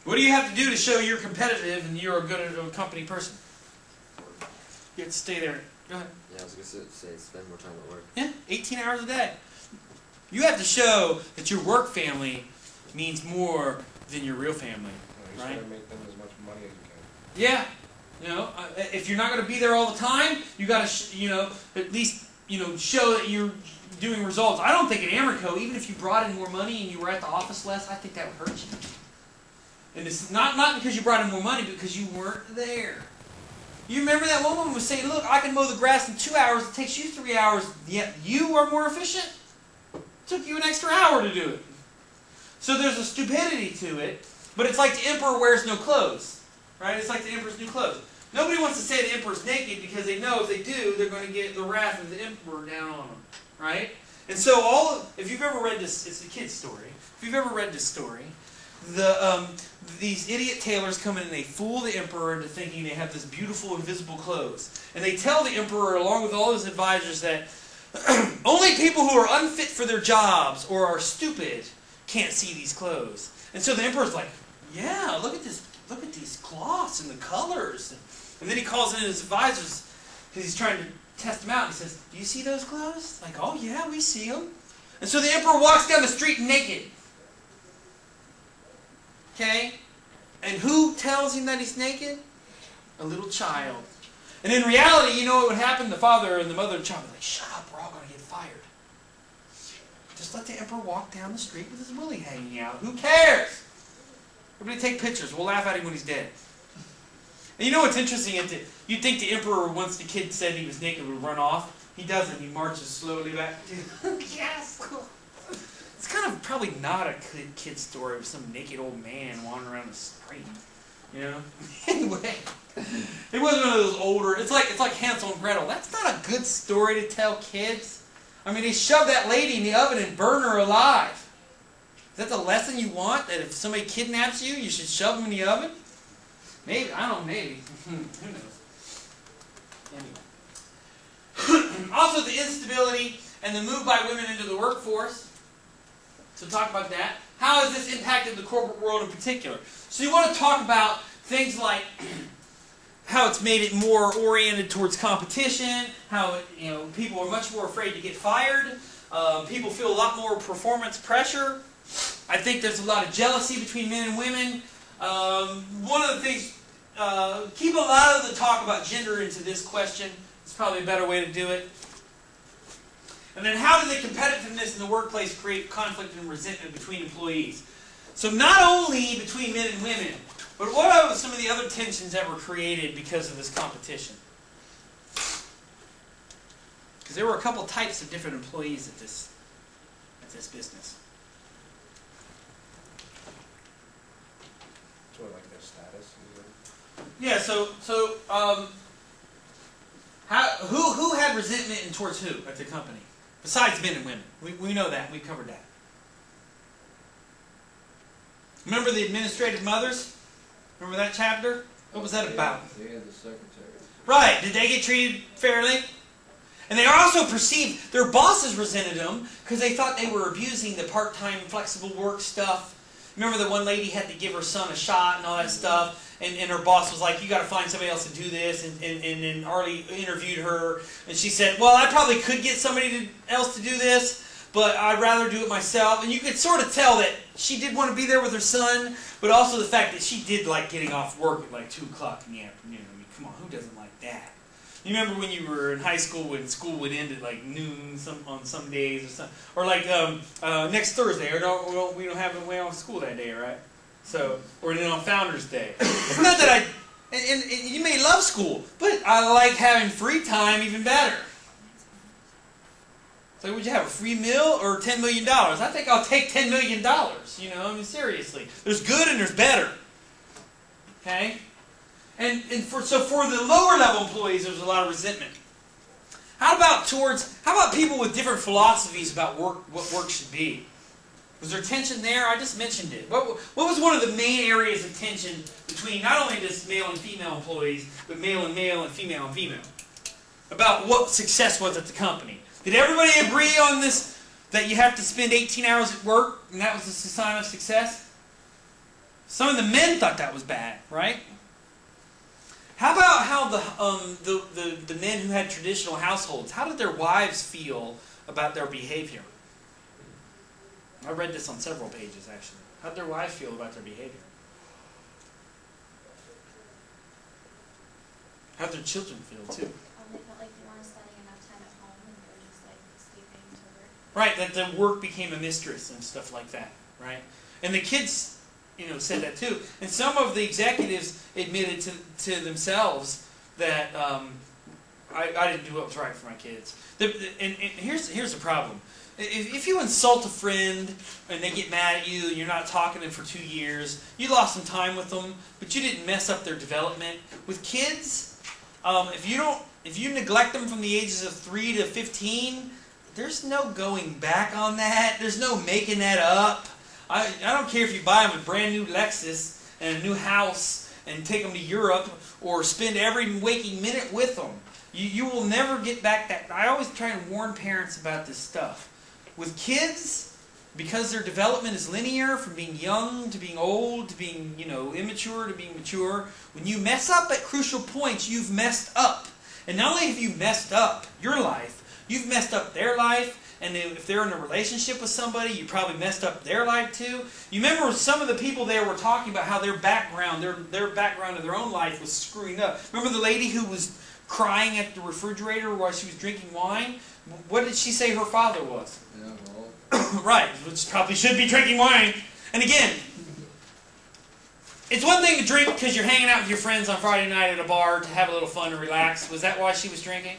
What do you have to do to show you're competitive and you're a good company person? You have to stay there. Go ahead. Yeah, I was going to say spend more time at work. Yeah, 18 hours a day. You have to show that your work family means more than your real family. You right? just got to make them as much money as you can. Yeah. You know, if you're not going to be there all the time, you got to, at least, show that you're doing results. I don't think at Amoco, even if you brought in more money and you were at the office less, I think that would hurt you. And it's not because you brought in more money, but because you weren't there. You remember that one woman was saying, look, I can mow the grass in 2 hours, it takes you 3 hours, yet you are more efficient? It took you an extra hour to do it. So there's a stupidity to it, but it's like the emperor wears no clothes. Right? It's like the emperor's new clothes. Nobody wants to say the emperor's naked because they know if they do, they're going to get the wrath of the emperor down on them. Right? And so if you've ever read this, it's a kid's story. If you've ever read this story, these idiot tailors come in and they fool the emperor into thinking they have this beautiful invisible clothes. And they tell the emperor, along with all his advisors, that only people who are unfit for their jobs or are stupid can't see these clothes. And so the emperor's like, yeah, look at these cloths and the colors. And then he calls in his advisors because he's trying to test them out. And he says, do you see those clothes? Like, oh yeah, we see them. And so the emperor walks down the street naked. Okay? And who tells him that he's naked? A little child. And in reality, you know what would happen? The father and the mother and the child would be like, shut up, we're all going to get fired. Just let the emperor walk down the street with his willy hanging out. Who cares? Everybody take pictures. We'll laugh at him when he's dead. And you know what's interesting? You'd think the emperor, once the kid said he was naked, would run off. He doesn't. He marches slowly back to yes. It's kind of probably not a kid story of some naked old man wandering around the street. You know? Anyway. It wasn't one of those older... It's like Hansel and Gretel. That's not a good story to tell kids. I mean, they shoved that lady in the oven and burned her alive. Is that the lesson you want? That if somebody kidnaps you, you should shove them in the oven? Maybe. I don't know. Maybe. Who knows? Anyway. Also, the instability and the move by women into the workforce. So talk about that. How has this impacted the corporate world in particular? So you want to talk about things like how it's made it more oriented towards competition, how people are much more afraid to get fired, people feel a lot more performance pressure. I think there's a lot of jealousy between men and women. One of the things, keep a lot of the talk about gender into this question. It's probably a better way to do it. And then how did the competitiveness in the workplace create conflict and resentment between employees? So not only between men and women, but what are some of the other tensions that were created because of this competition? Because there were a couple types of different employees at this business. Sort of like their status. Yeah. Who had resentment and towards who at the company? Besides men and women, we know that. We covered that. Remember the administrative mothers? Remember that chapter? What was that about? They had the secretaries. Right. Did they get treated fairly? And they also perceived, their bosses resented them because they thought they were abusing the part-time flexible work stuff. Remember the one lady had to give her son a shot and all that stuff, and her boss was like, you got to find somebody else to do this, and then Arlie interviewed her, and she said, well, I probably could get somebody else to do this, but I'd rather do it myself. And you could sort of tell that she did want to be there with her son, but also the fact that she did like getting off work at like 2 o'clock in the afternoon. I mean, come on, who doesn't like that? You remember when you were in high school when school would end at like noon on some days or something, or like next Thursday, or we don't have a way off school that day, right? So, or then on Founders Day. It's not that and you may love school, but I like having free time even better. So would you have a free meal or $10 million? I think I'll take $10 million. I mean seriously, there's good and there's better. Okay. So for the lower level employees, there's a lot of resentment. How about people with different philosophies about what work should be? Was there tension there? I just mentioned it. What was one of the main areas of tension between not only just male and female employees, but male and female, about what success was at the company? Did everybody agree on this, that you have to spend 18 hours at work, and that was a sign of success? Some of the men thought that was bad, right? How about how the men who had traditional households, how did their wives feel about their behavior? I read this on several pages, actually. How did their wives feel about their behavior? How did their children feel, too? They felt like they weren't spending enough time at home and they were just like escaping to work. Right, that the work became a mistress and stuff like that, right? And the kids, said that too. And some of the executives admitted to themselves that I didn't do what was right for my kids. And here's the problem. If you insult a friend and they get mad at you and you're not talking to them for 2 years, you lost some time with them, but you didn't mess up their development. With kids, if you neglect them from the ages of 3 to 15, there's no going back on that. There's no making that up. I don't care if you buy them a brand new Lexus and a new house and take them to Europe or spend every waking minute with them. You will never get back that. I always try and warn parents about this stuff. With kids, because their development is linear from being young to being old to being immature to being mature, when you mess up at crucial points, you've messed up. And not only have you messed up your life, you've messed up their life. And if they're in a relationship with somebody, you probably messed up their life too. You remember some of the people there were talking about how their background of their own life was screwing up. Remember the lady who was crying at the refrigerator while she was drinking wine? What did she say her father was? Yeah, well. Right, which probably should be drinking wine. And again, it's one thing to drink because you're hanging out with your friends on Friday night at a bar to have a little fun and relax. Was that why she was drinking?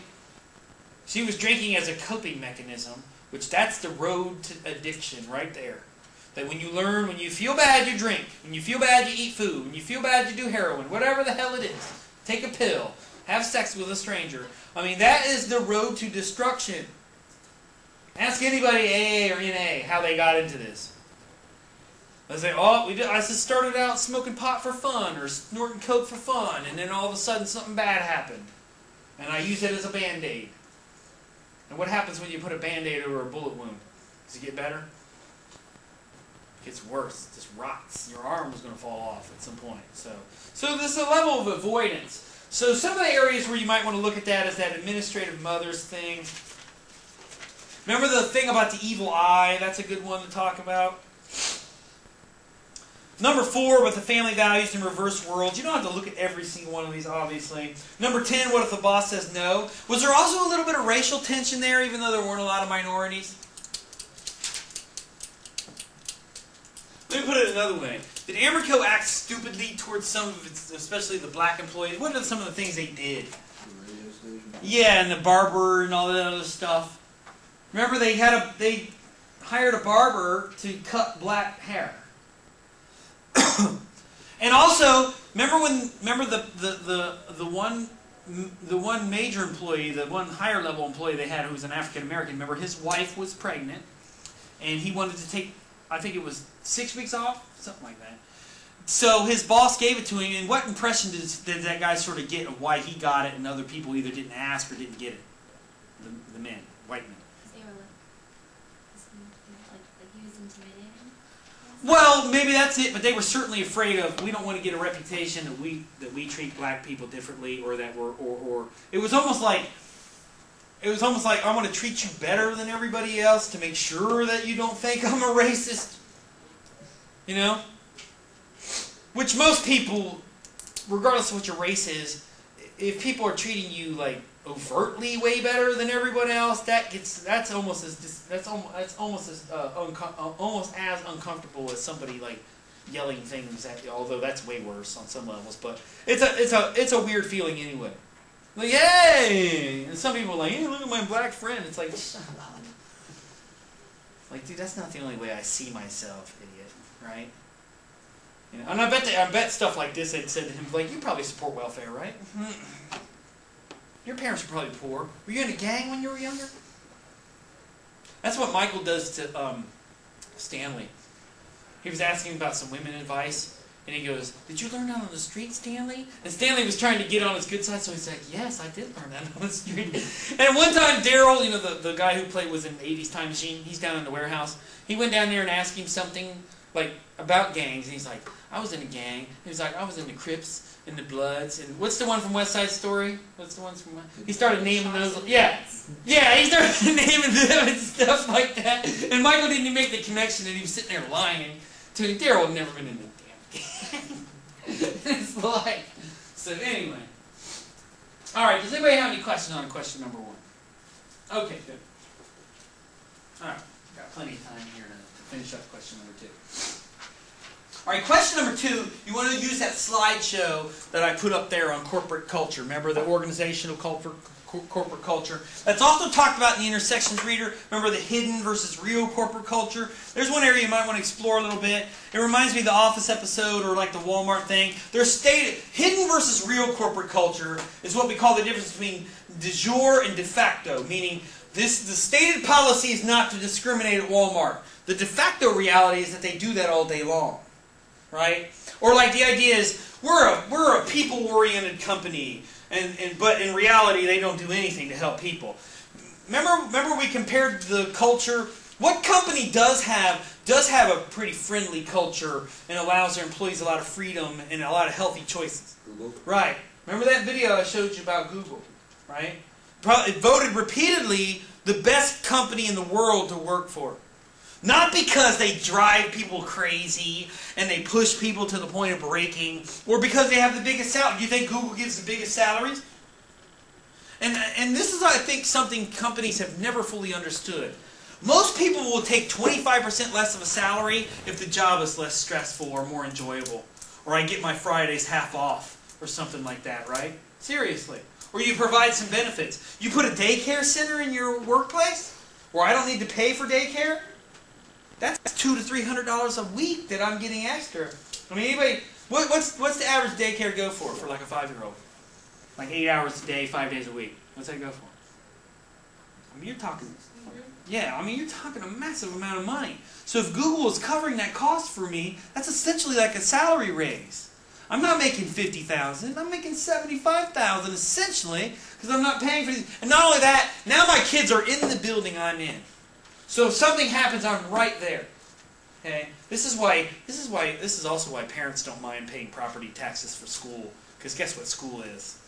She was drinking as a coping mechanism, which that's the road to addiction right there. That when you feel bad, you drink. When you feel bad, you eat food. When you feel bad, you do heroin. Whatever the hell it is. Take a pill. Have sex with a stranger. I mean, that is the road to destruction. Ask anybody, AA or NA, how they got into this. They say, I just started out smoking pot for fun or snorting coke for fun, and then all of a sudden something bad happened. And I used it as a Band-Aid. And what happens when you put a Band-Aid over a bullet wound? Does it get better? It gets worse. It just rots. Your arm is going to fall off at some point. So there's a level of avoidance. So some of the areas where you might want to look at that is that administrative mothers thing. Remember the thing about the evil eye? That's a good one to talk about. Number 4, with the family values in reverse worlds. You don't have to look at every single one of these, obviously. Number 10, what if the boss says no? Was there also a little bit of racial tension there, even though there weren't a lot of minorities? Let me put it another way. Did Amoco act stupidly towards some of its, especially the black employees? What are some of the things they did? The radio station. Yeah, and the barber and all that other stuff. Remember, they hired a barber to cut black hair. And also, remember the one major employee, the one higher level employee they had who was an African American. Remember, his wife was pregnant, and he wanted to take, I think it was 6 weeks off, something like that. So his boss gave it to him, and what impression did that guy sort of get of why he got it and other people either didn't ask or didn't get it? The men, white men. Because they were like he was intimidating. Well, maybe that's it, but they were certainly afraid of, we don't want to get a reputation that we treat black people differently, or that we're, or it was almost like I want to treat you better than everybody else to make sure that you don't think I'm a racist. You know? Which most people, regardless of what your race is, if people are treating you like overtly way better than everyone else, that's almost as uncomfortable as somebody like yelling things at you. Although that's way worse on some levels, but it's a weird feeling anyway. Like, hey, and some people are like, hey, look at my black friend. It's like, shut up. Like, dude, that's not the only way I see myself, idiot. Right? You know, and I bet stuff like this they'd said to him, like, you probably support welfare, right? Your parents were probably poor. Were you in a gang when you were younger? That's what Michael does to Stanley. He was asking him about some women advice, and he goes, did you learn that on the street, Stanley? And Stanley was trying to get on his good side, so he's like, yes, I did learn that on the street. And one time, Daryl, you know, the guy who was in 80s Time Machine, he's down in the warehouse. He went down there and asked him something, like, about gangs, and he's like, I was in a gang. He was like, I was in the Crips and the Bloods, and what's the one from West Side Story? What's the ones from? He started naming those. Yeah, he started naming them and stuff like that. And Michael didn't even make the connection, and he was sitting there lying to him. Daryl had never been in a damn gang. It's like, so anyway. All right. Does anybody have any questions on question number 1? Okay, good. All right, got plenty of time here to finish up question number 2. All right, question number 2, you want to use that slideshow that I put up there on corporate culture. Remember the organizational corporate culture? That's also talked about in the intersections reader. Remember the hidden versus real corporate culture? There's one area you might want to explore a little bit. It reminds me of the Office episode or like the Wal-mart thing. There's hidden versus real corporate culture is what we call the difference between de jure and de facto, meaning the stated policy is not to discriminate at Wal-mart. The de facto reality is that they do that all day long. Right? Or like the idea is we're a people-oriented company, but in reality they don't do anything to help people. Remember we compared the culture. What company does have a pretty friendly culture and allows their employees a lot of freedom and a lot of healthy choices? Google. Right. Remember that video I showed you about Google, right? It voted repeatedly the best company in the world to work for. Not because they drive people crazy and they push people to the point of breaking, or because they have the biggest salary. Do you think Google gives the biggest salaries? And this is, I think, something companies have never fully understood. Most people will take 25% less of a salary if the job is less stressful or more enjoyable. Or I get my Fridays half off or something like that, right? Seriously. Or you provide some benefits. You put a daycare center in your workplace where I don't need to pay for daycare? That's $200 to $300 a week that I'm getting extra. I mean, anybody, what's the average daycare go for like a 5-year-old? Like 8 hours a day, 5 days a week. What's that go for? I mean, you're talking, yeah, I mean, you're talking a massive amount of money. So if Google is covering that cost for me, that's essentially like a salary raise. I'm not making $50,000. I'm making $75,000 essentially because I'm not paying for these. And not only that, now my kids are in the building I'm in. So if something happens, I'm right there. Okay. This is also why parents don't mind paying property taxes for school. Because guess what school is?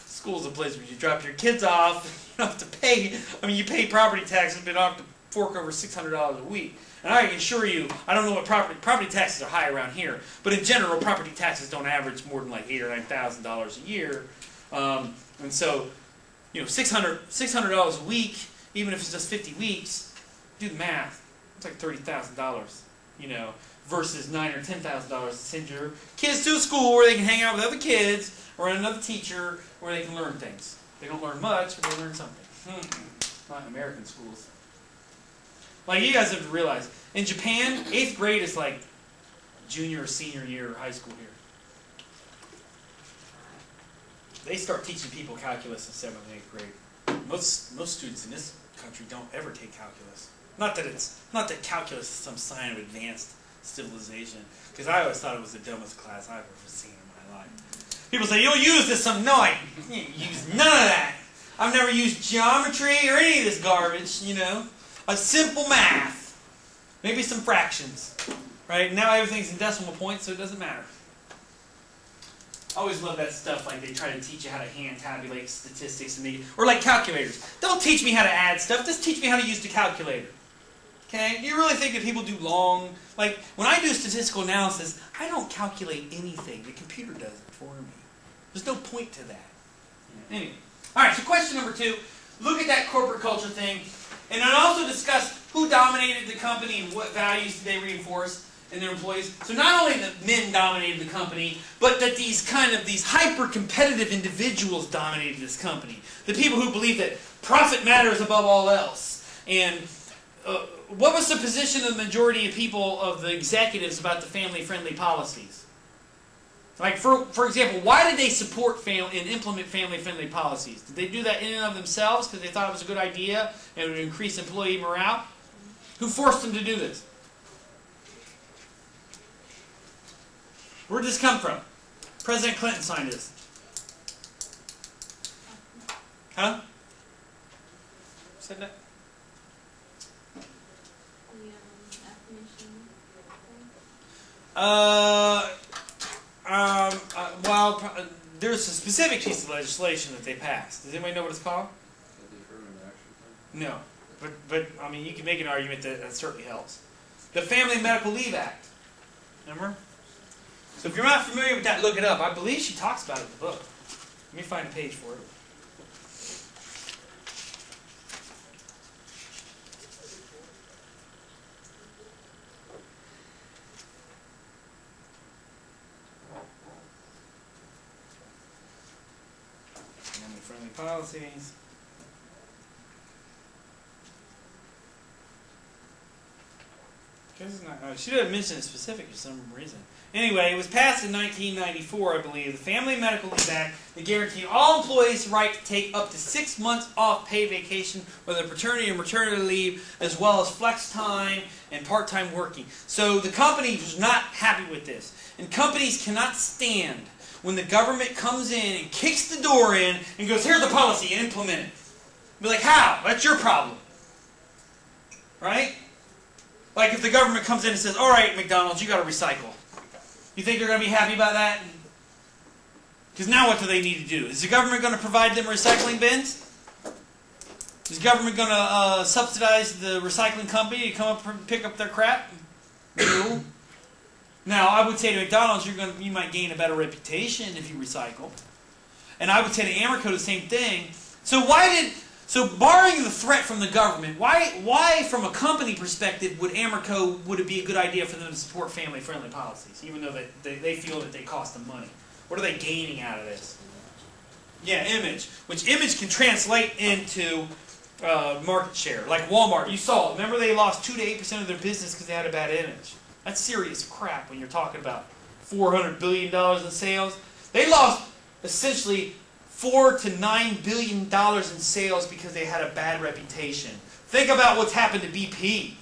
School's a place where you drop your kids off. You don't have to pay. I mean, you pay property taxes, but you don't have to fork over $600 a week. And I can assure you, I don't know what property taxes are high around here, but in general, property taxes don't average more than like $8,000 or $9,000 a year. And so, you know, $600 a week, even if it's just 50 weeks, do the math. It's like $30,000, you know, versus $9,000 or $10,000 to send your kids to a school where they can hang out with other kids or another teacher where they can learn things. They don't learn much, but they learn something. Not in American schools. Like, you guys have to realize, in Japan, 8th grade is like junior or senior year of high school here. They start teaching people calculus in 7th and 8th grade. Most students in this country don't ever take calculus. Not that calculus is some sign of advanced civilization, because I always thought it was the dumbest class I've ever seen in my life. People say, you'll use this some. No, I use none of that. I've never used geometry or any of this garbage, you know. A simple math. Maybe some fractions. Right? Now everything's in decimal points, so it doesn't matter. I always love that stuff, like they try to teach you how to hand tabulate statistics, or like calculators. Don't teach me how to add stuff, just teach me how to use the calculator. Okay? Do you really think that people do long... Like, when I do statistical analysis, I don't calculate anything. The computer does it for me. There's no point to that. Anyway. Alright, so question number 2. Look at that corporate culture thing. And then also discuss who dominated the company and what values did they reinforce in their employees. So not only that men dominated the company, but that these hyper-competitive individuals dominated this company. The people who believe that profit matters above all else. And what was the position of the majority of people, of the executives, about the family-friendly policies? Like, for example, why did they support and implement family-friendly policies? Did they do that in and of themselves because they thought it was a good idea and it would increase employee morale? Who forced them to do this? Where did this come from? President Clinton signed this. Huh? Said that? There's a specific piece of legislation that they passed. Does anybody know what it's called? The affirmative action thing? No. But I mean, you can make an argument that that certainly helps. The Family and Medical Leave Act. Remember? So if you're not familiar with that, look it up. I believe she talks about it in the book. Let me find a page for it. Family-friendly policies. She didn't mention it specific for some reason. Anyway, it was passed in 1994, I believe, the Family and Medical Leave Act that guaranteed all employees the right to take up to 6 months off paid vacation, whether paternity or maternity leave, as well as flex time and part-time working. So the company was not happy with this. And companies cannot stand when the government comes in and kicks the door in and goes, here's the policy, and implement it. Be like, how? That's your problem. Right? Like if the government comes in and says, all right, McDonald's, you got to recycle. You think they're going to be happy about that? Because now what do they need to do? Is the government going to provide them recycling bins? Is the government going to subsidize the recycling company to come up and pick up their crap? No. Now, I would say to McDonald's, you might gain a better reputation if you recycle. And I would say to Amerco the same thing. So barring the threat from the government, why from a company perspective would it be a good idea for them to support family-friendly policies, even though they feel that they cost them money? What are they gaining out of this? Yeah, image. Which image can translate into market share. Like Wal-mart, you saw it. Remember they lost 2 to 8% of their business because they had a bad image. That's serious crap when you're talking about $400 billion in sales. They lost essentially $4 to $9 billion in sales because they had a bad reputation. Think about what's happened to BP.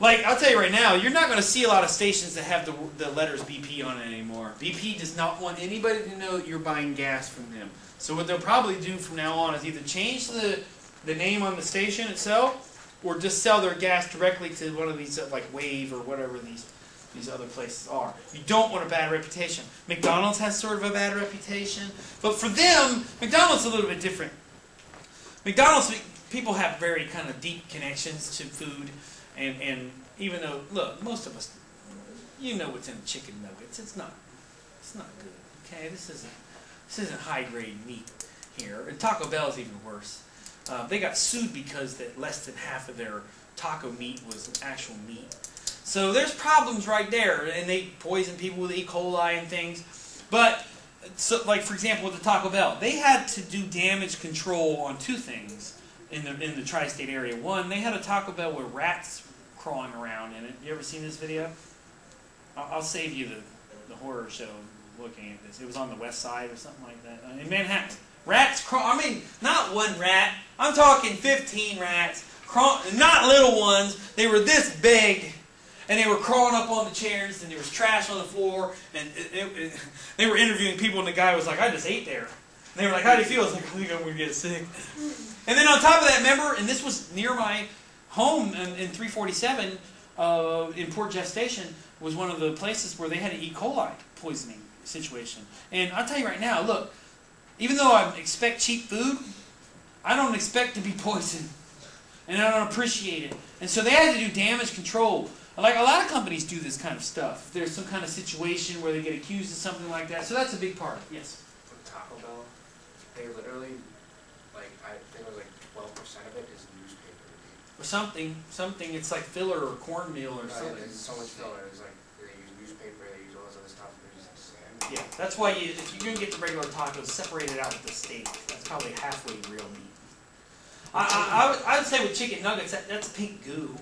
Like, I'll tell you right now, you're not going to see a lot of stations that have the letters BP on it anymore. BP does not want anybody to know that you're buying gas from them. So what they'll probably do from now on is either change the name on the station itself, or just sell their gas directly to one of these, like Wave or whatever these other places are. You don't want a bad reputation. McDonald's has sort of a bad reputation, but for them, McDonald's is a little bit different. McDonald's, people have very kind of deep connections to food. And even though, look, most of us, you know what's in chicken nuggets. It's not good. Okay, this isn't high grade meat here. And Taco Bell is even worse. They got sued because that less than half of their taco meat was actual meat. So there's problems right there, and they poison people with E. coli and things. But so, like for example, with the Taco Bell, they had to do damage control on two things in the tri-state area. One, they had a Taco Bell with rats crawling around in it. You ever seen this video? I'll save you the horror show looking at this. It was on the west side or something like that. In Manhattan. Rats I mean, not one rat. I'm talking 15 rats. Not little ones. They were this big. And they were crawling up on the chairs, and there was trash on the floor. And they were interviewing people, and the guy was like, I just ate there. And they were like, how do you feel? I was like, I think I'm going to get sick. And then on top of that, remember, and this was near my home in 347 in Port Jeff Station, was one of the places where they had an E. coli poisoning situation. And I'll tell you right now, look, even though I expect cheap food, I don't expect to be poisoned. And I don't appreciate it. And so they had to do damage control. Like a lot of companies do this kind of stuff. If there's some kind of situation where they get accused of something like that. So that's a big part. Yes? With Taco Bell, they literally, like, I think it was like 12% of it is newspaper. Or something. It's like filler or cornmeal or something. There's so much filler. It's like they use newspaper, they use all this other stuff. They're just sand. Yeah, that's why if you're gonna get the regular tacos, separate it out with the steak. That's probably halfway real meat. I would say with chicken nuggets, that's pink goo.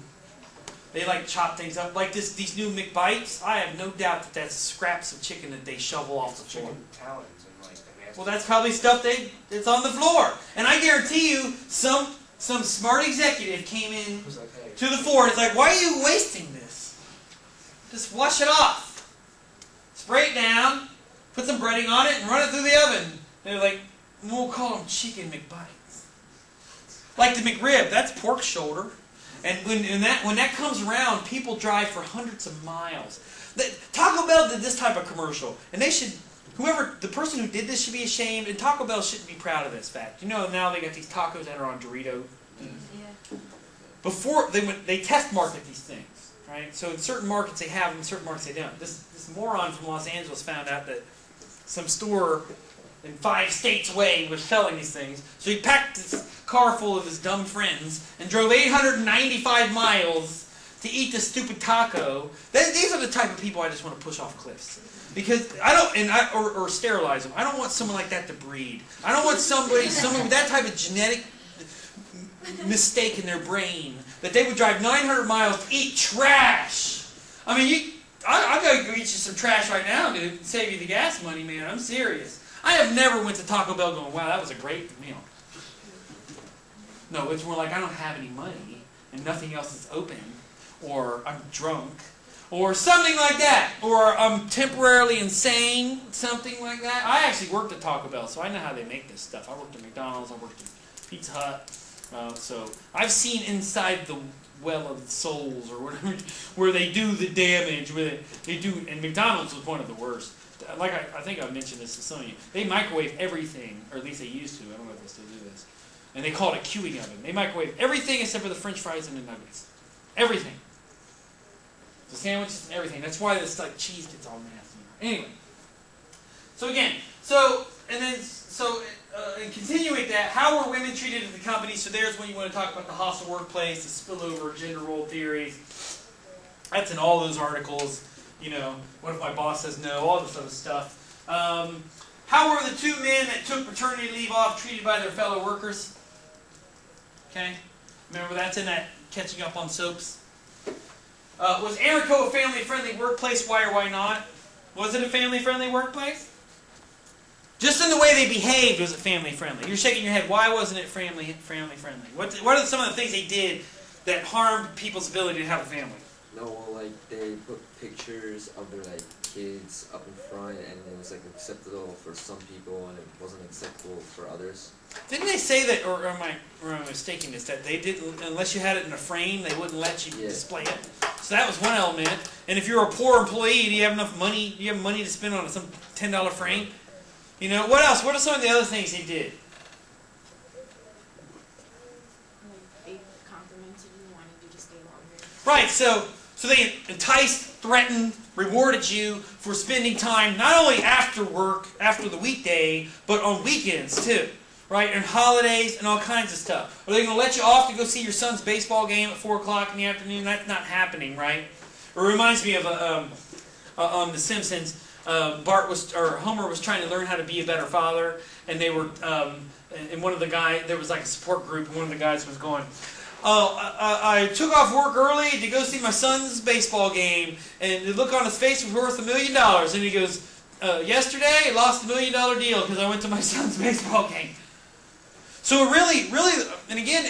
They like chop things up like these new McBites. I have no doubt that that's scraps of chicken that they shovel off the floor. Chicken talons and like the nasty. Well, that's probably stuff that's on the floor. And I guarantee you, some smart executive came in to the floor and is like, why are you wasting this? Just wash it off. Spray it down, put some breading on it, and run it through the oven. They're like, we'll call them chicken McBites. Like the McRib, that's pork shoulder. And when that comes around, people drive for hundreds of miles. Taco Bell did this type of commercial, and they should, the person who did this should be ashamed, and Taco Bell shouldn't be proud of this fact. You know, now they got these tacos that are on Dorito. Yeah. Before they test market these things, right? So in certain markets they have them, in certain markets they don't. This moron from Los Angeles found out that some store in 5 states away was selling these things. So he packed this car full of his dumb friends and drove 895 miles to eat this stupid taco. These are the type of people I just want to push off cliffs. Because I don't, or sterilize them. I don't want someone like that to breed. I don't want someone with that type of genetic mistake in their brain that they would drive 900 miles to eat trash. I mean, I'll go eat you some trash right now, dude, save you the gas money, man. I'm serious. I have never went to Taco Bell going, wow, that was a great meal. No, it's more like I don't have any money and nothing else is open, or I'm drunk, or something like that, or I'm temporarily insane, something like that. I actually worked at Taco Bell, so I know how they make this stuff. I worked at McDonald's, I worked at Pizza Hut, so I've seen inside the well of souls, or whatever, where they do the damage, where they do, and McDonald's was one of the worst. Like I think I mentioned this to some of you. They microwave everything, or at least they used to. I don't know if they still do this. And they call it a queuing oven. They microwave everything except for the French fries and the nuggets. Everything. The sandwiches and everything. That's why this like cheese gets all nasty. Anyway. So again, and continuing that, how were women treated at the company? So there's when you want to talk about the hostile workplace, the spillover, gender role theories. That's in all those articles. You know, what if my boss says no? All this other stuff. How were the 2 men that took paternity leave off treated by their fellow workers? Okay? Remember, that's in that catching up on soaps. Was Amoco a family-friendly workplace? Why or why not? Was it a family-friendly workplace? Just in the way they behaved was it family-friendly. You're shaking your head. Why wasn't it family-friendly? What are some of the things they did that harmed people's ability to have a family. No, well, like they put pictures of their like kids up in front, and it was like acceptable for some people, and it wasn't acceptable for others. Didn't they say that, or am I mistaken this, that they didn't, unless you had it in a frame, they wouldn't let you display it? So that was one element. And if you're a poor employee, do you have enough money? Do you have money to spend on some $10 frame? You know, what else? What are some of the other things they did? Like, they complimented you, wanted you to stay longer. Right, so they enticed, threatened, rewarded you for spending time not only after work, after the weekday, but on weekends too. Right, and holidays and all kinds of stuff. Are they going to let you off to go see your son's baseball game at 4 o'clock in the afternoon? That's not happening, right? It reminds me of on The Simpsons. Homer was trying to learn how to be a better father, and they were, and one of the guys, there was like a support group, and one of the guys was going, I took off work early to go see my son's baseball game, and the look on his face was worth $1 million. And he goes, yesterday I lost $1 million deal because I went to my son's baseball game. So really, and again,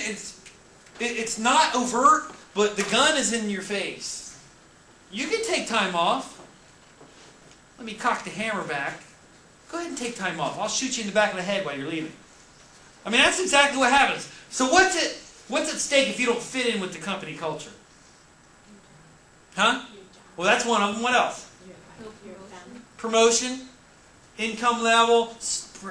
it's not overt, but the gun is in your face. You can take time off. Let me cock the hammer back. Go ahead and take time off. I'll shoot you in the back of the head while you're leaving. I mean, that's exactly what happens. So what's at stake if you don't fit in with the company culture? Huh? Well, that's one of them. What else? Promotion, income level,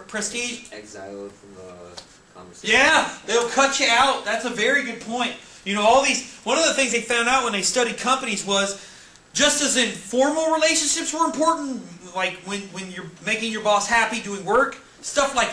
prestige. Exiled from the conversation. Yeah, they'll cut you out. That's a very good point. You know, one of the things they found out when they studied companies was, just as informal relationships were important, like when you're making your boss happy doing work, stuff like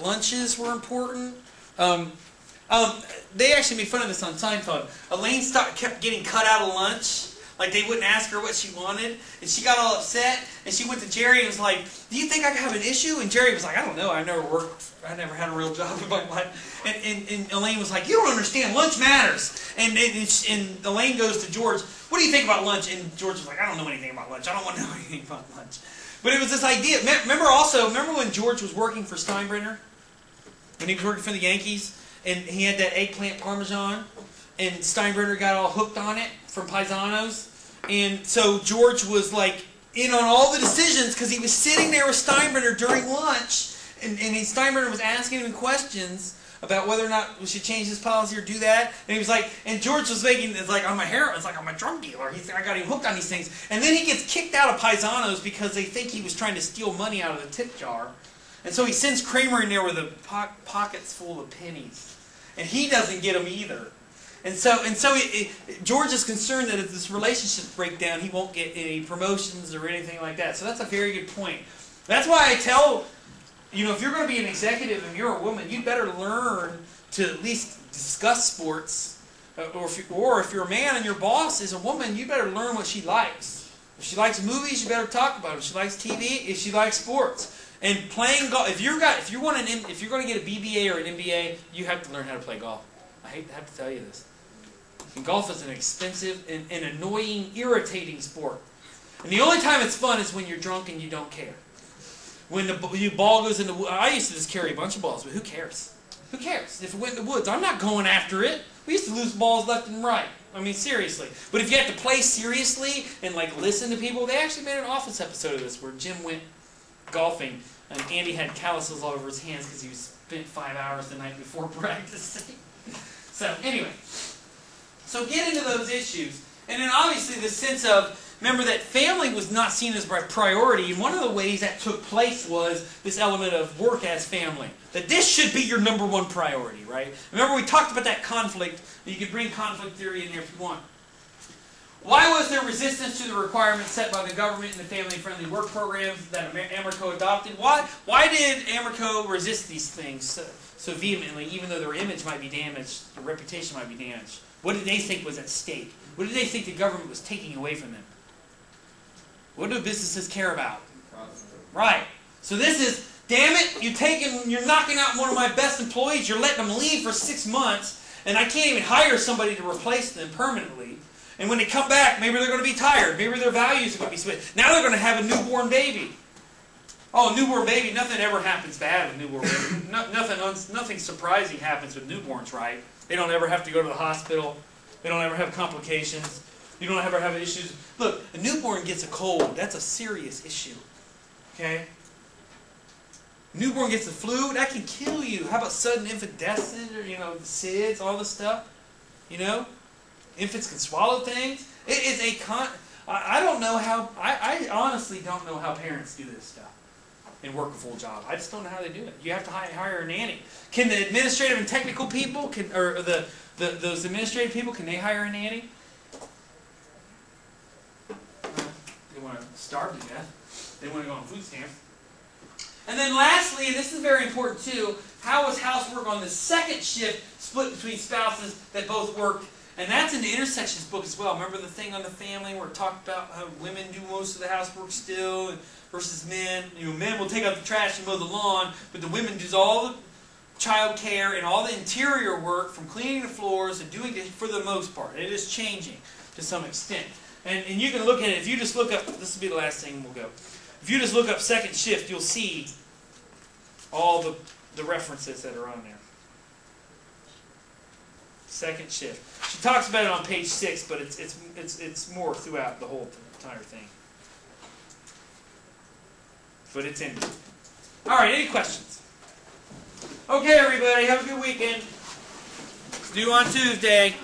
lunches were important. They actually made fun of this on Seinfeld. Elaine kept getting cut out of lunch. Like, they wouldn't ask her what she wanted, and she got all upset, and she went to Jerry and was like, do you think I have an issue? And Jerry was like, I don't know, I never had a real job in my life. And Elaine was like, you don't understand, lunch matters. And Elaine goes to George, what do you think about lunch? And George was like, I don't know anything about lunch, I don't want to know anything about lunch. But it was this idea, remember when George was working for Steinbrenner? When he was working for the Yankees, and he had that eggplant parmesan? And Steinbrenner got all hooked on it from Paisanos. And so George was like in on all the decisions because he was sitting there with Steinbrenner during lunch. And Steinbrenner was asking him questions about whether or not we should change this policy or do that. And he was like, and George was making, it's like, I'm a drug dealer. I got him hooked on these things. And then he gets kicked out of Paisanos because they think he was trying to steal money out of the tip jar. And so he sends Kramer in there with pockets full of pennies. And he doesn't get them either. And so George is concerned that if this relationship breaks down, he won't get any promotions or anything like that. So that's a very good point. That's why I tell, if you're going to be an executive and you're a woman, you'd better learn to at least discuss sports. Or if you're a man and your boss is a woman, you better learn what she likes. If she likes movies, you better talk about it. If she likes TV, if she likes sports. And playing golf, if you're going to get a BBA or an MBA, you have to learn how to play golf. I hate to have to tell you this. And golf is an expensive and annoying, irritating sport. And the only time it's fun is when you're drunk and you don't care. When the ball goes in the woods. I used to just carry a bunch of balls, but who cares? Who cares? If it went in the woods, I'm not going after it. We used to lose balls left and right. I mean, seriously. But if you have to play seriously and like listen to people, they actually made an Office episode of this where Jim went golfing and Andy had calluses all over his hands because he spent 5 hours the night before practicing. So anyway. So get into those issues. And then obviously the sense of, remember that family was not seen as a priority. And one of the ways that took place was this element of work as family. That this should be your number one priority, right? Remember we talked about that conflict. You could bring conflict theory in there if you want. Why was there resistance to the requirements set by the government and the family-friendly work programs that Amerco adopted? Why did Amerco resist these things so vehemently, even though their image might be damaged, their reputation might be damaged? What did they think was at stake? What did they think the government was taking away from them? What do businesses care about? Right. So this is, damn it, you're knocking out one of my best employees, you're letting them leave for 6 months, and I can't even hire somebody to replace them permanently. And when they come back, maybe they're going to be tired. Maybe their values are going to be switched. Now they're going to have a newborn baby. Oh, newborn baby, nothing ever happens bad with newborn baby. Nothing surprising happens with newborns, right? They don't ever have to go to the hospital. They don't ever have complications. You don't ever have issues. Look, a newborn gets a cold. That's a serious issue. Okay? Newborn gets the flu. That can kill you. How about sudden infant deaths, or, SIDS, all this stuff? Infants can swallow things. It is I don't know how, I honestly don't know how parents do this stuff and work a full job. I just don't know how they do it. You have to hire a nanny. Can the administrative and technical people, those administrative people, can they hire a nanny? They want to starve to death. They want to go on food stamps. And then lastly, and this is very important too, how was housework on the second shift split between spouses that both worked? And that's in the intersections book as well. Remember the thing on the family where it talked about how women do most of the housework still versus men? Men will take out the trash and mow the lawn, but the women do all the child care and all the interior work from cleaning the floors and doing it for the most part. It is changing to some extent. And you can look at it, if you just look up, this will be the last thing we'll go. If you just look up second shift, you'll see all the references that are on there. Second shift. She talks about it on page 6, but it's more throughout the whole entire thing. But it's in there. All right, any questions? Okay, everybody, have a good weekend. It's due on Tuesday.